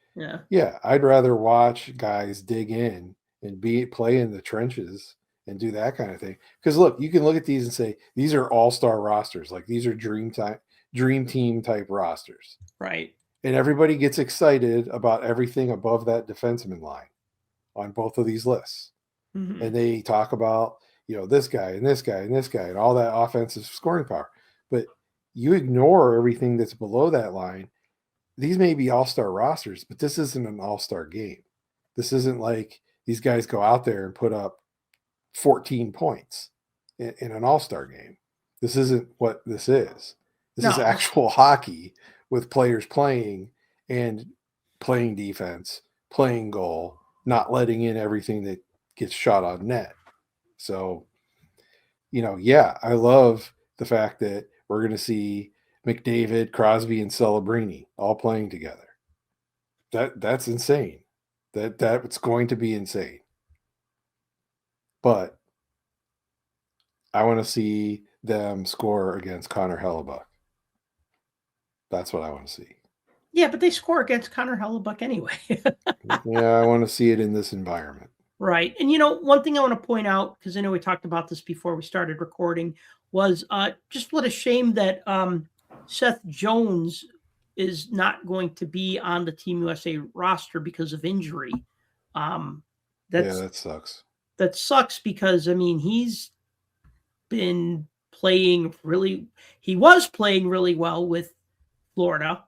S3: I'd rather watch guys dig in and play in the trenches and do that kind of thing. Because look, you can look at these and say these are all-star rosters. Like these are dream team type rosters.
S2: Right.
S3: And everybody gets excited about everything above that defenseman line on both of these lists. Mm-hmm. And they talk about, this guy and this guy and this guy and all that offensive scoring power. But you ignore everything that's below that line. These may be all-star rosters, but this isn't an all-star game. This isn't like these guys go out there and put up 14 points in an all-star game. This isn't what this is. This is actual hockey with players playing and playing defense, playing goal, not letting in everything that gets shot on net. So, I love the fact that we're going to see McDavid, Crosby, and Celebrini all playing together. That's insane. That's going to be insane. But I want to see them score against Connor Hellebuck. That's what I want to see.
S2: Yeah, but they score against Connor Hellebuck anyway.
S3: Yeah, I want to see it in this environment.
S2: Right. And, one thing I want to point out, because I know we talked about this before we started recording, was just what a shame that Seth Jones is not going to be on the Team USA roster because of injury.
S3: That sucks.
S2: That sucks because, he's been playing he was playing really well with Florida.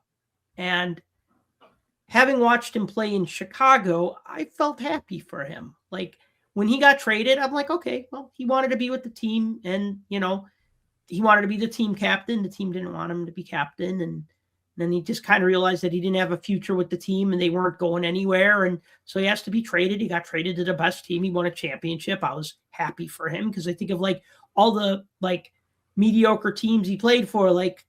S2: And having watched him play in Chicago, I felt happy for him. Like when he got traded, I'm like, okay, well, he wanted to be with the team and, he wanted to be the team captain. The team didn't want him to be captain. And then he just kind of realized that he didn't have a future with the team and they weren't going anywhere. And so he has to be traded. He got traded to the best team. He won a championship. I was happy for him because I think of like all the like mediocre teams he played for, like,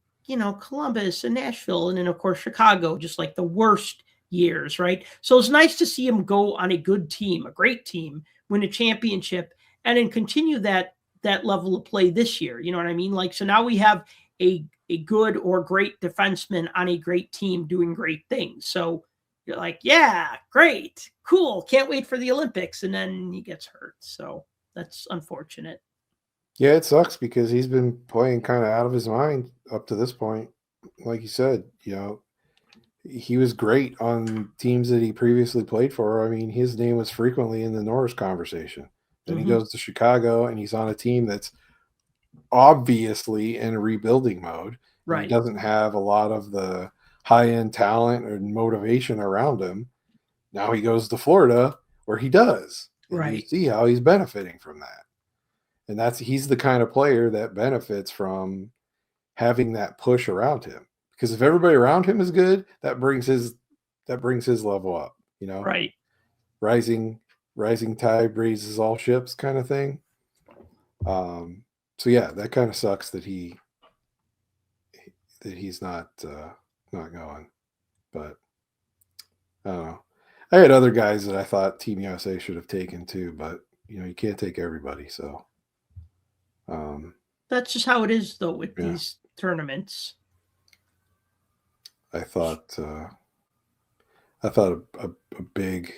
S2: Columbus and Nashville. And then of course, Chicago, just like the worst years. Right. So it's nice to see him go on a good team, a great team, win a championship, and then continue that level of play this year. You know what I mean? Like, so now we have a good or great defenseman on a great team doing great things. So you're like, yeah, great, cool. Can't wait for the Olympics. And then he gets hurt. So that's unfortunate.
S3: Yeah, it sucks because he's been playing kind of out of his mind up to this point. Like you said, he was great on teams that he previously played for. I mean, his name was frequently in the Norris conversation. Then he goes to Chicago and he's on a team that's obviously in a rebuilding mode.
S2: Right.
S3: He doesn't have a lot of the high-end talent and motivation around him. Now he goes to Florida where he does. And you see how he's benefiting from that. And he's the kind of player that benefits from having that push around him. Because if everybody around him is good, that brings his level up,
S2: Right.
S3: Rising tide raises all ships kind of thing. So yeah, that kind of sucks that he's not going. But I don't know. I had other guys that I thought Team USA should have taken too, but you can't take everybody. So
S2: that's just how it is though with these tournaments.
S3: I thought a big,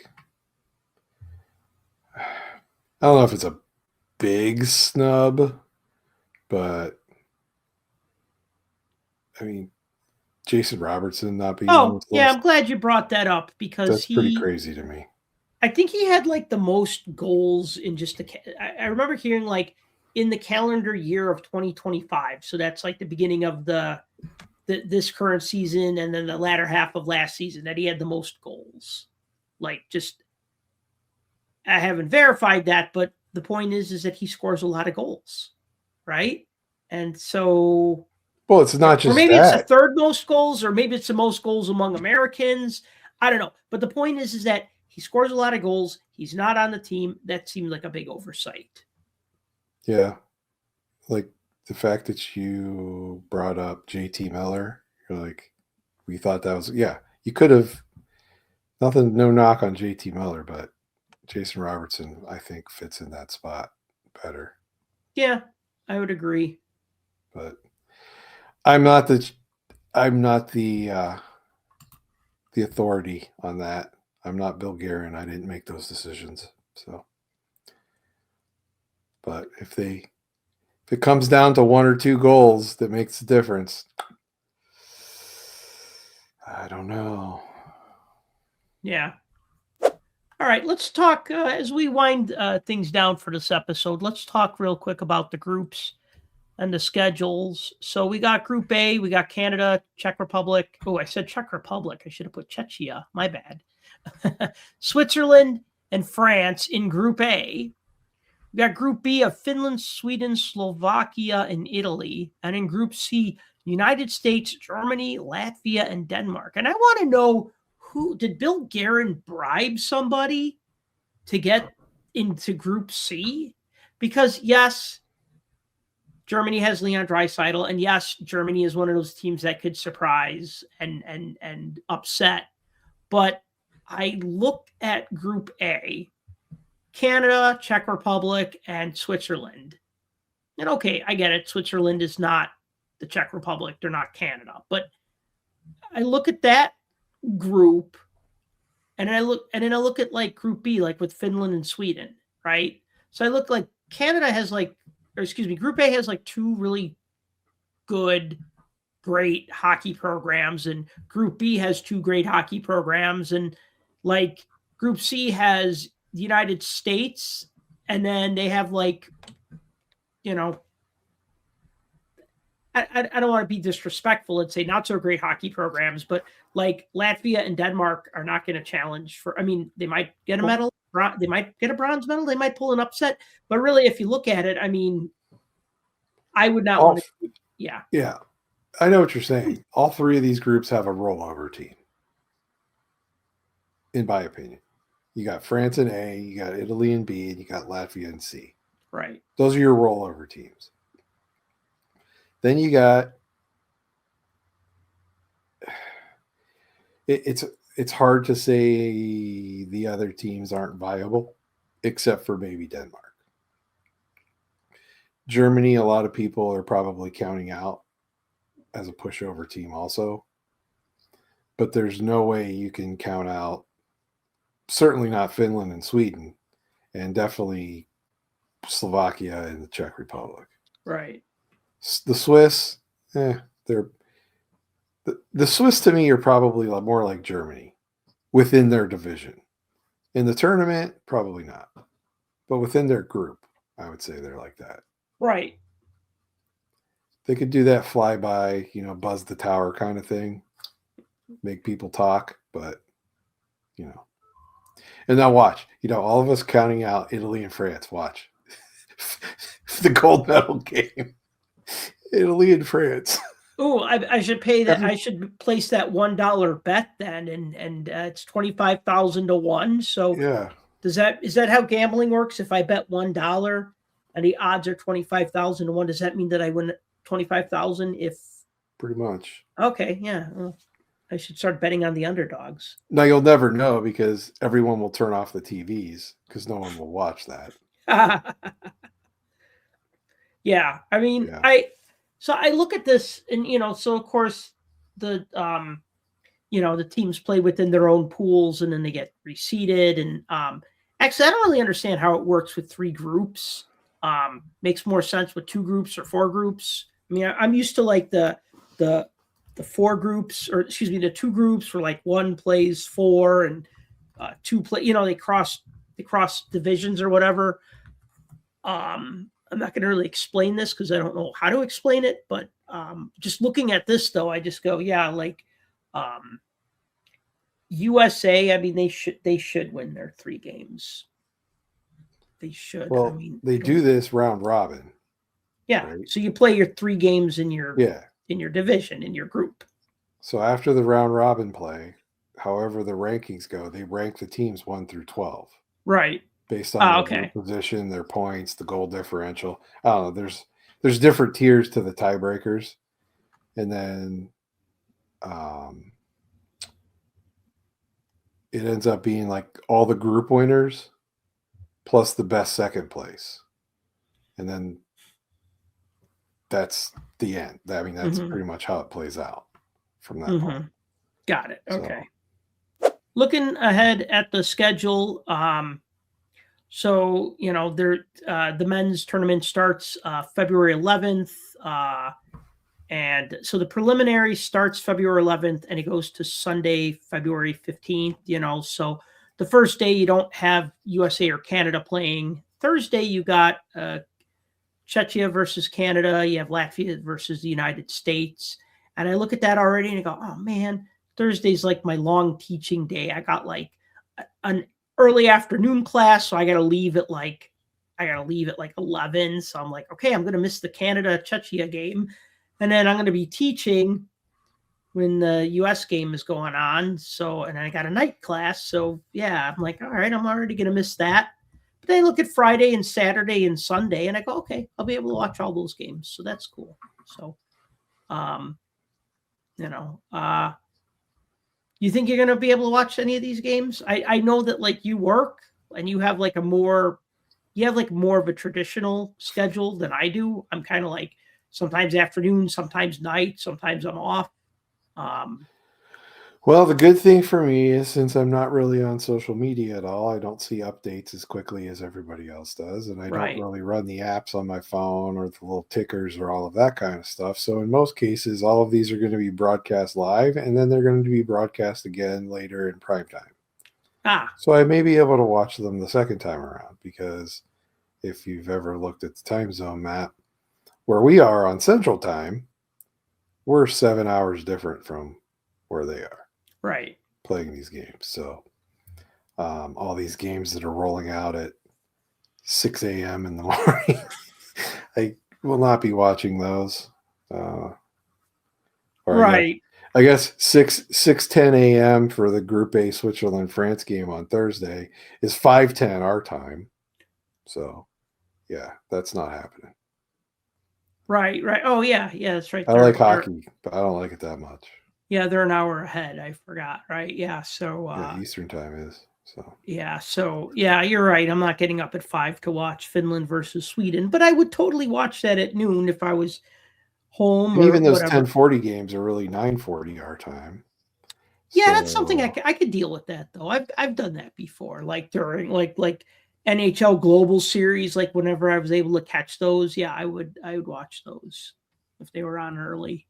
S3: I don't know if it's a big snub, but I mean, Jason Robertson not being on this
S2: yeah,
S3: list.
S2: I'm glad you brought that up because
S3: that's pretty crazy to me.
S2: I think he had like the most goals in just I remember hearing like in the calendar year of 2025. So that's like the beginning of this current season and then the latter half of last season that he had the most goals. Like just I haven't verified that, but the point is that he scores a lot of goals, right? And so,
S3: well, it's not just,
S2: or maybe
S3: that.
S2: It's the third most goals, or maybe it's the most goals among Americans. I don't know, but the point is that he scores a lot of goals. He's not on the team. That seemed like a big oversight.
S3: Yeah, like the fact that you brought up JT Miller, you're like, we thought that was, you could have. No knock on JT Miller, but Jason Robertson, I think, fits in that spot better.
S2: Yeah, I would agree.
S3: But I'm not the authority on that. I'm not Bill Guerin. I didn't make those decisions. So, but if it comes down to 1 or 2 goals that makes the difference, I don't know.
S2: Yeah. All right, let's talk as we wind things down for this episode. Let's talk real quick about the groups and the schedules. So we got Group A, we got Canada, Czech Republic. Oh, I said Czech Republic. I should have put Czechia. My bad. Switzerland and France in Group A. We got Group B of Finland, Sweden, Slovakia, and Italy. And in Group C, United States, Germany, Latvia, and Denmark. And I want to know, did Bill Guerin bribe somebody to get into Group C? Because yes, Germany has Leon Draisaitl, and yes, Germany is one of those teams that could surprise and upset. But I looked at Group A, Canada, Czech Republic, and Switzerland. And okay, I get it. Switzerland is not the Czech Republic. They're not Canada. But I look at that group, and then I look at like Group B, like with Finland and Sweden, right? So I look like Canada has Group A has like 2 really good, great hockey programs, and Group B has 2 great hockey programs, and like Group C has the United States, and then they have like, I don't want to be disrespectful and say not so great hockey programs, but like Latvia and Denmark are not going to challenge for, they might get a medal. They might get a bronze medal. They might pull an upset. But really, if you look at it, I would not want to. Yeah.
S3: Yeah. I know what you're saying. All 3 of these groups have a rollover team, in my opinion. You got France in A, you got Italy in B, and you got Latvia in C.
S2: Right.
S3: Those are your rollover teams. Then you got it's hard to say the other teams aren't viable, except for maybe Denmark. Germany, a lot of people are probably counting out as a pushover team also. But there's no way you can count out, certainly not Finland and Sweden, and definitely Slovakia and the Czech Republic.
S2: Right.
S3: The Swiss, they're the Swiss to me are probably more like Germany within their division. In the tournament, probably not. But within their group, I would say they're like that.
S2: Right.
S3: They could do that flyby, buzz the tower kind of thing, make people talk, but, And now watch, all of us counting out Italy and France. Watch. The gold medal game. Italy and France.
S2: Oh, I should pay that. I should place that $1 bet then, and it's 25,000 to 1. So
S3: yeah,
S2: is that how gambling works? If I bet $1 and the odds are 25,000 to 1, does that mean that I win 25,000? If
S3: pretty much.
S2: Okay, yeah. Well, I should start betting on the underdogs.
S3: Now you'll never know because everyone will turn off the TVs because no one will watch that.
S2: Yeah, I look at this and so of course the the teams play within their own pools and then they get reseeded and actually I don't really understand how it works with 3 groups. Makes more sense with 2 groups or 4 groups. I'm used to like the four groups, or excuse me, the two groups where like one plays four and two play. They cross divisions or whatever. I'm not going to really explain this because I don't know how to explain it, but just looking at this though, I just go, yeah, like USA. I mean, they should win their 3 games. They should.
S3: Well,
S2: I mean,
S3: they do this round robin.
S2: Yeah. Right? So you play your 3 games in your division, in your group.
S3: So after the round robin play, however the rankings go, they rank the teams 1 through 12.
S2: Right.
S3: Based on their position, their points, the goal differential. I don't know. There's different tiers to the tiebreakers. And then it ends up being like all the group winners plus the best second place. And then that's the end. I mean, that's pretty much how it plays out from that point.
S2: Got it. Okay. Looking ahead at the schedule, so the men's tournament starts February 11th, and so the preliminary starts February 11th, and it goes to Sunday, February 15th. So the first day you don't have USA or Canada playing. Thursday you got Czechia versus Canada. You have Latvia versus the United States. And I look at that already and I go, oh man, Thursday's like my long teaching day. I got like an early afternoon class, so I got to leave at like 11. So I'm like, okay, I'm going to miss the Canada Czechia game. And then I'm going to be teaching when the US game is going on. So, and I got a night class. So yeah, I'm like, all right, I'm already going to miss that. But then I look at Friday and Saturday and Sunday and I go, okay, I'll be able to watch all those games. So that's cool. So, you think you're going to be able to watch any of these games? I know that like you work and you have like more of a traditional schedule than I do. I'm kind of like sometimes afternoon, sometimes night, sometimes I'm off.
S3: Well, the good thing for me is since I'm not really on social media at all, I don't see updates as quickly as everybody else does. And I don't really run the apps on my phone or the little tickers or all of that kind of stuff. So in most cases, all of these are going to be broadcast live and then they're going to be broadcast again later in prime time. So I may be able to watch them the second time around because if you've ever looked at the time zone map, where we are on Central Time, we're 7 hours different from where they are.
S2: Right.
S3: Playing these games. So all these games that are rolling out at 6 a.m. in the morning, I will not be watching those.
S2: Right.
S3: I guess 6:10 a.m. for the Group A Switzerland-France game on Thursday is 5:10 our time. So, yeah, that's not happening.
S2: Right. Oh, yeah. Yeah, that's right.
S3: I like hockey, but I don't like it that much.
S2: Yeah, they're an hour ahead. I forgot. Right. Yeah. So
S3: Eastern time is. So
S2: yeah, you're right. I'm not getting up at 5 to watch Finland versus Sweden, but I would totally watch that at noon if I was home.
S3: And even those 10:40 games are really 9:40 our time.
S2: Yeah, that's something I could deal with that though. I've done that before, like during like NHL Global Series, like whenever I was able to catch those. Yeah, I would watch those if they were on early.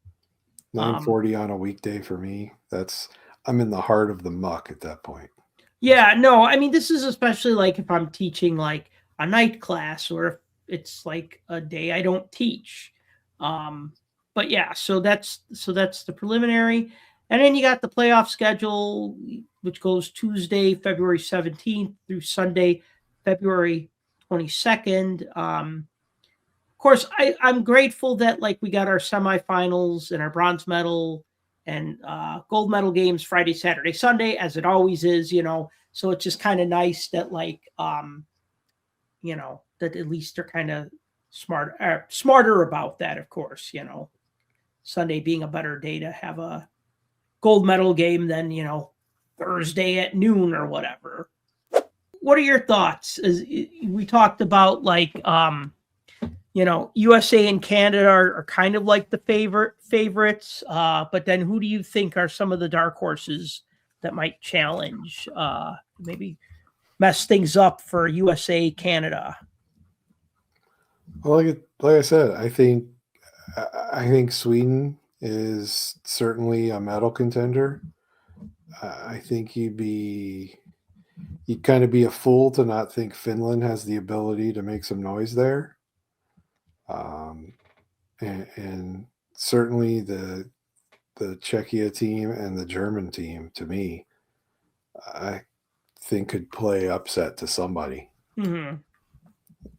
S3: 9:40 on a weekday for me. I'm in the heart of the muck at that point.
S2: Yeah, no, I mean this is especially like if I'm teaching like a night class or if it's like a day I don't teach. But yeah, so that's the preliminary. And then you got the playoff schedule, which goes Tuesday, February 17th through Sunday, February 22nd. Of course, I'm grateful that like we got our semifinals and our bronze medal and gold medal games Friday, Saturday, Sunday, as it always is, So it's just kind of nice that like, that at least they're kind of smarter about that, of course, Sunday being a better day to have a gold medal game than, Thursday at noon or whatever. What are your thoughts? As we talked about like, USA and Canada are kind of like the favorites. But then who do you think are some of the dark horses that might challenge, maybe mess things up for USA, Canada?
S3: Well, like I said, I think Sweden is certainly a medal contender. I think you'd kind of be a fool to not think Finland has the ability to make some noise there. And certainly the Czechia team and the German team, to me, I think could play upset to somebody.
S2: Mm-hmm.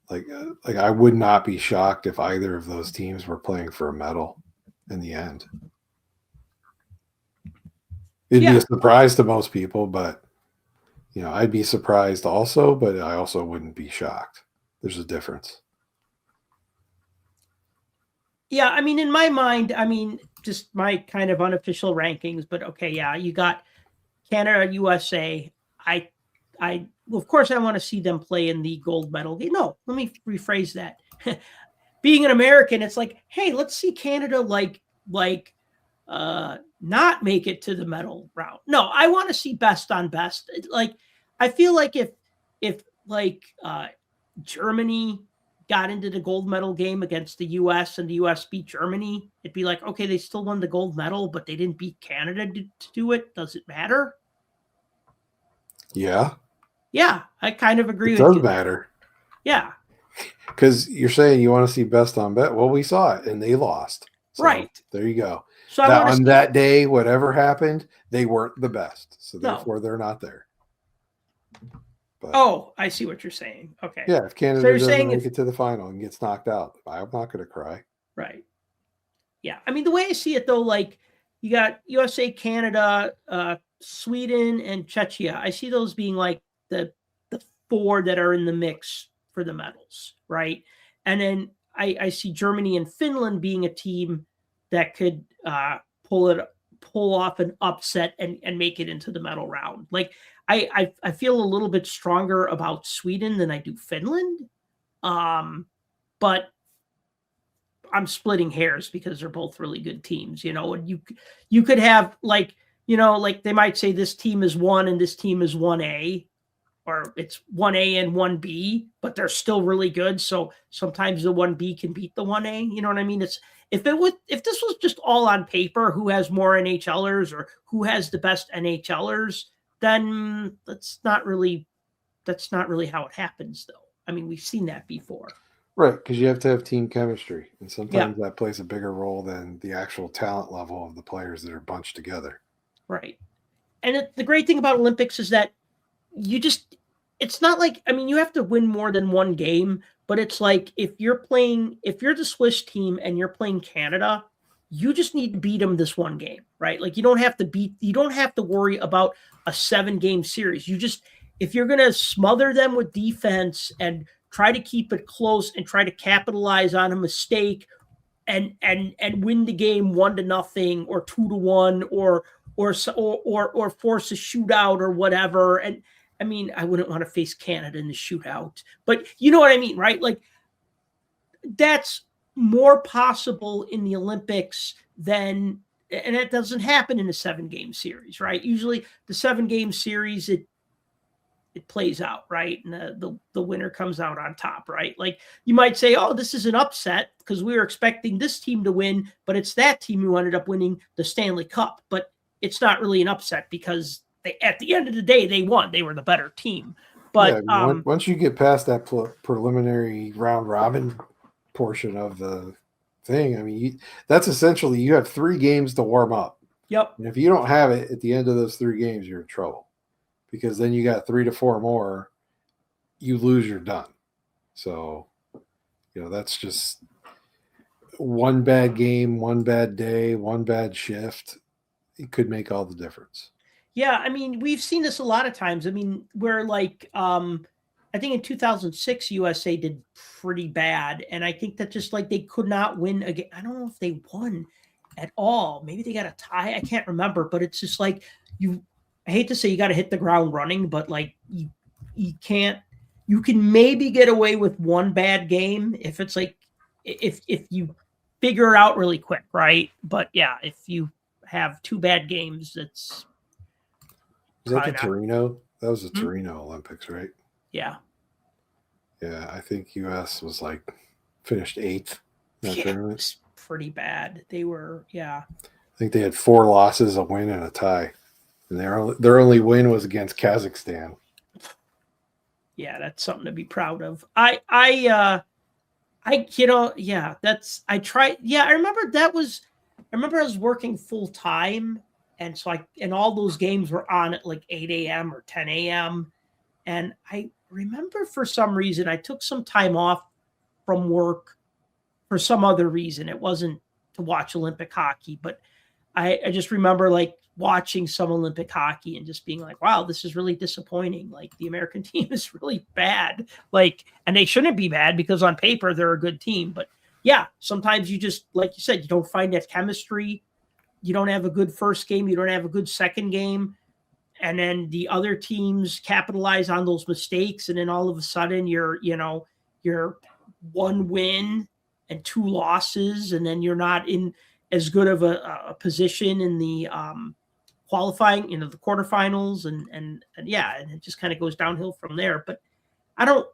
S3: Like I would not be shocked if either of those teams were playing for a medal in the end. It'd be a surprise to most people, but I'd be surprised also, but I also wouldn't be shocked. There's a difference.
S2: Yeah, I mean, in my mind, just my kind of unofficial rankings, but okay, yeah, you got Canada, USA. Well, of course, I want to see them play in the gold medal game. No, let me rephrase that. Being an American, it's like, hey, let's see Canada not make it to the medal round. No, I want to see best on best. Like, I feel like if Germany got into the gold medal game against the U.S. and the U.S. beat Germany, it'd be like, okay, they still won the gold medal, but they didn't beat Canada to do it. Does it matter?
S3: Yeah.
S2: Yeah, I kind of agree with
S3: you. It
S2: you.
S3: does matter.
S2: Yeah.
S3: Because you're saying you want to see best on bet. Well, we saw it, and they lost. So
S2: right.
S3: There you go.
S2: So
S3: on that day, whatever happened, they weren't the best. So therefore, they're not there.
S2: But, I see what you're saying. Okay.
S3: Yeah, if Canada doesn't make it to the final and gets knocked out, I'm not going to cry.
S2: Right. Yeah. I mean, the way I see it, though, like you got USA, Canada, Sweden, and Czechia. I see those being like the four that are in the mix for the medals, right? And then I see Germany and Finland being a team that could pull off an upset and make it into the medal round. Like I feel a little bit stronger about Sweden than I do Finland, but I'm splitting hairs because they're both really good teams, and you could have like they might say this team is 1 and this team is 1A, or it's 1A and 1B, but they're still really good. So sometimes the 1B can beat the 1A. You know what I mean? It's if this was just all on paper, who has more NHLers or who has the best NHLers, then that's not really how it happens, though. I mean, we've seen that before.
S3: Right, because you have to have team chemistry, and sometimes that plays a bigger role than the actual talent level of the players that are bunched together.
S2: Right. And the great thing about Olympics is that it's not like, you have to win more than one game, but it's like if you're the Swiss team and you're playing Canada, you just need to beat them this one game, right? Like you don't have to worry about a 7-game series. If you're going to smother them with defense and try to keep it close and try to capitalize on a mistake and win the game 1-0 or 2-1 or force a shootout or whatever. And I wouldn't want to face Canada in the shootout, but you know what I mean, right? Like that's more possible in the Olympics and it doesn't happen in a 7-game series, right? Usually the 7-game series, it plays out, right? And the winner comes out on top, right? Like you might say, oh, this is an upset because we were expecting this team to win, but it's that team who ended up winning the Stanley Cup. But it's not really an upset because at the end of the day, they won. They were the better team. But
S3: once you get past that preliminary round robin portion of the thing, that's essentially you have 3 games to warm up.
S2: Yep.
S3: And if you don't have it at the end of those 3 games, you're in trouble. Because then you got 3 to 4 more, you lose, you're done. So, that's just one bad game, one bad day, one bad shift. It could make all the difference.
S2: Yeah, we've seen this a lot of times. Where like, I think in 2006, USA did pretty bad. And I think that just like they could not win again. I don't know if they won at all. Maybe they got a tie. I can't remember. But it's just like I hate to say you got to hit the ground running, but like you can't. You can maybe get away with one bad game if it's like if you figure it out really quick, right? But yeah, if you have 2 bad games, that's.
S3: Was that the Torino? That was the Torino Olympics, right?
S2: Yeah.
S3: Yeah, I think U.S. was finished 8th in that tournament.
S2: pretty bad. They were, yeah.
S3: I think they had 4 losses, a win, and a tie. And their only win was against Kazakhstan.
S2: Yeah, that's something to be proud of. I tried. Yeah, I remember I was working full time. And so and all those games were on at like 8 a.m. or 10 a.m. And I remember for some reason, I took some time off from work for some other reason. It wasn't to watch Olympic hockey, but I just remember like watching some Olympic hockey and just being like, wow, this is really disappointing. Like the American team is really bad. Like, and they shouldn't be bad because on paper they're a good team. But yeah, sometimes you just, like you said, you don't find that chemistry. You don't have a good first game. You don't have a good second game. And then the other teams capitalize on those mistakes. And then all of a sudden you're 1 win and 2 losses. And then you're not in as good of a position in the qualifying, the quarterfinals. And it just kind of goes downhill from there. But I'd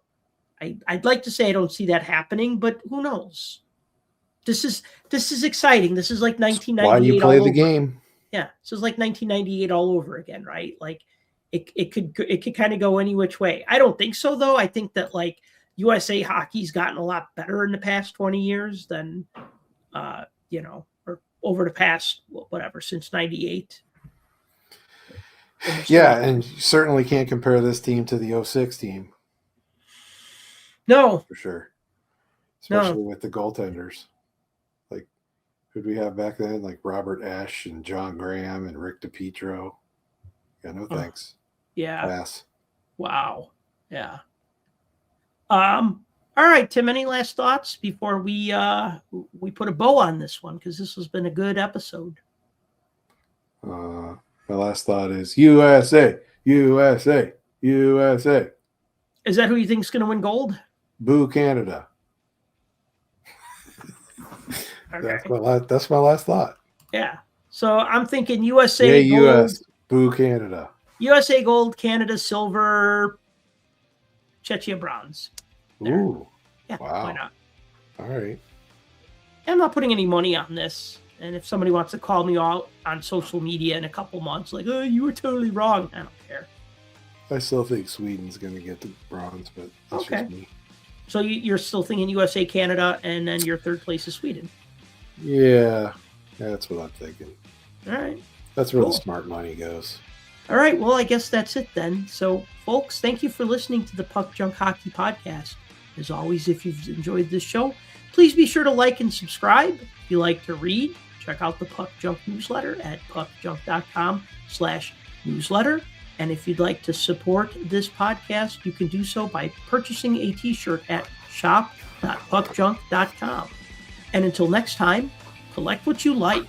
S2: like to say I don't see that happening, but who knows? This is exciting. This is like 1998.
S3: Why you play the game?
S2: Yeah, this is like 1998 all over again, right? Like it could kind of go any which way. I don't think so though. I think that like USA hockey's gotten a lot better in the past 20 years than or over the past since 98.
S3: Yeah, and you certainly can't compare this team to the 06 team.
S2: No,
S3: for sure. Especially with the goaltenders. Who'd we have back then? Like Robert Ashe and John Graham and Rick DiPietro. Yeah, no thanks.
S2: Yeah.
S3: Pass.
S2: Wow. Yeah. All right, Tim, any last thoughts before we put a bow on this one? Because this has been a good episode.
S3: My last thought is USA, USA, USA.
S2: Is that who you think is going to win gold?
S3: Boo Canada.
S2: Okay.
S3: That's my last thought.
S2: Yeah. So I'm thinking USA gold.
S3: US. Boo Canada.
S2: USA gold, Canada silver, Czechia bronze. There.
S3: Ooh.
S2: Yeah.
S3: Wow.
S2: Why not?
S3: All right.
S2: I'm not putting any money on this. And if somebody wants to call me out on social media in a couple months, like, oh, you were totally wrong, I don't care.
S3: I still think Sweden's going to get the bronze, but that's just me.
S2: So you're still thinking USA, Canada, and then your third place is Sweden.
S3: Yeah, that's what I'm thinking.
S2: All right.
S3: That's where the smart money goes.
S2: All right. Well, I guess that's it then. So, folks, thank you for listening to the Puck Junk Hockey Podcast. As always, if you've enjoyed this show, please be sure to like and subscribe. If you like to read, check out the Puck Junk newsletter at puckjunk.com/newsletter. And if you'd like to support this podcast, you can do so by purchasing a t-shirt at shop.puckjunk.com. And until next time, collect what you like.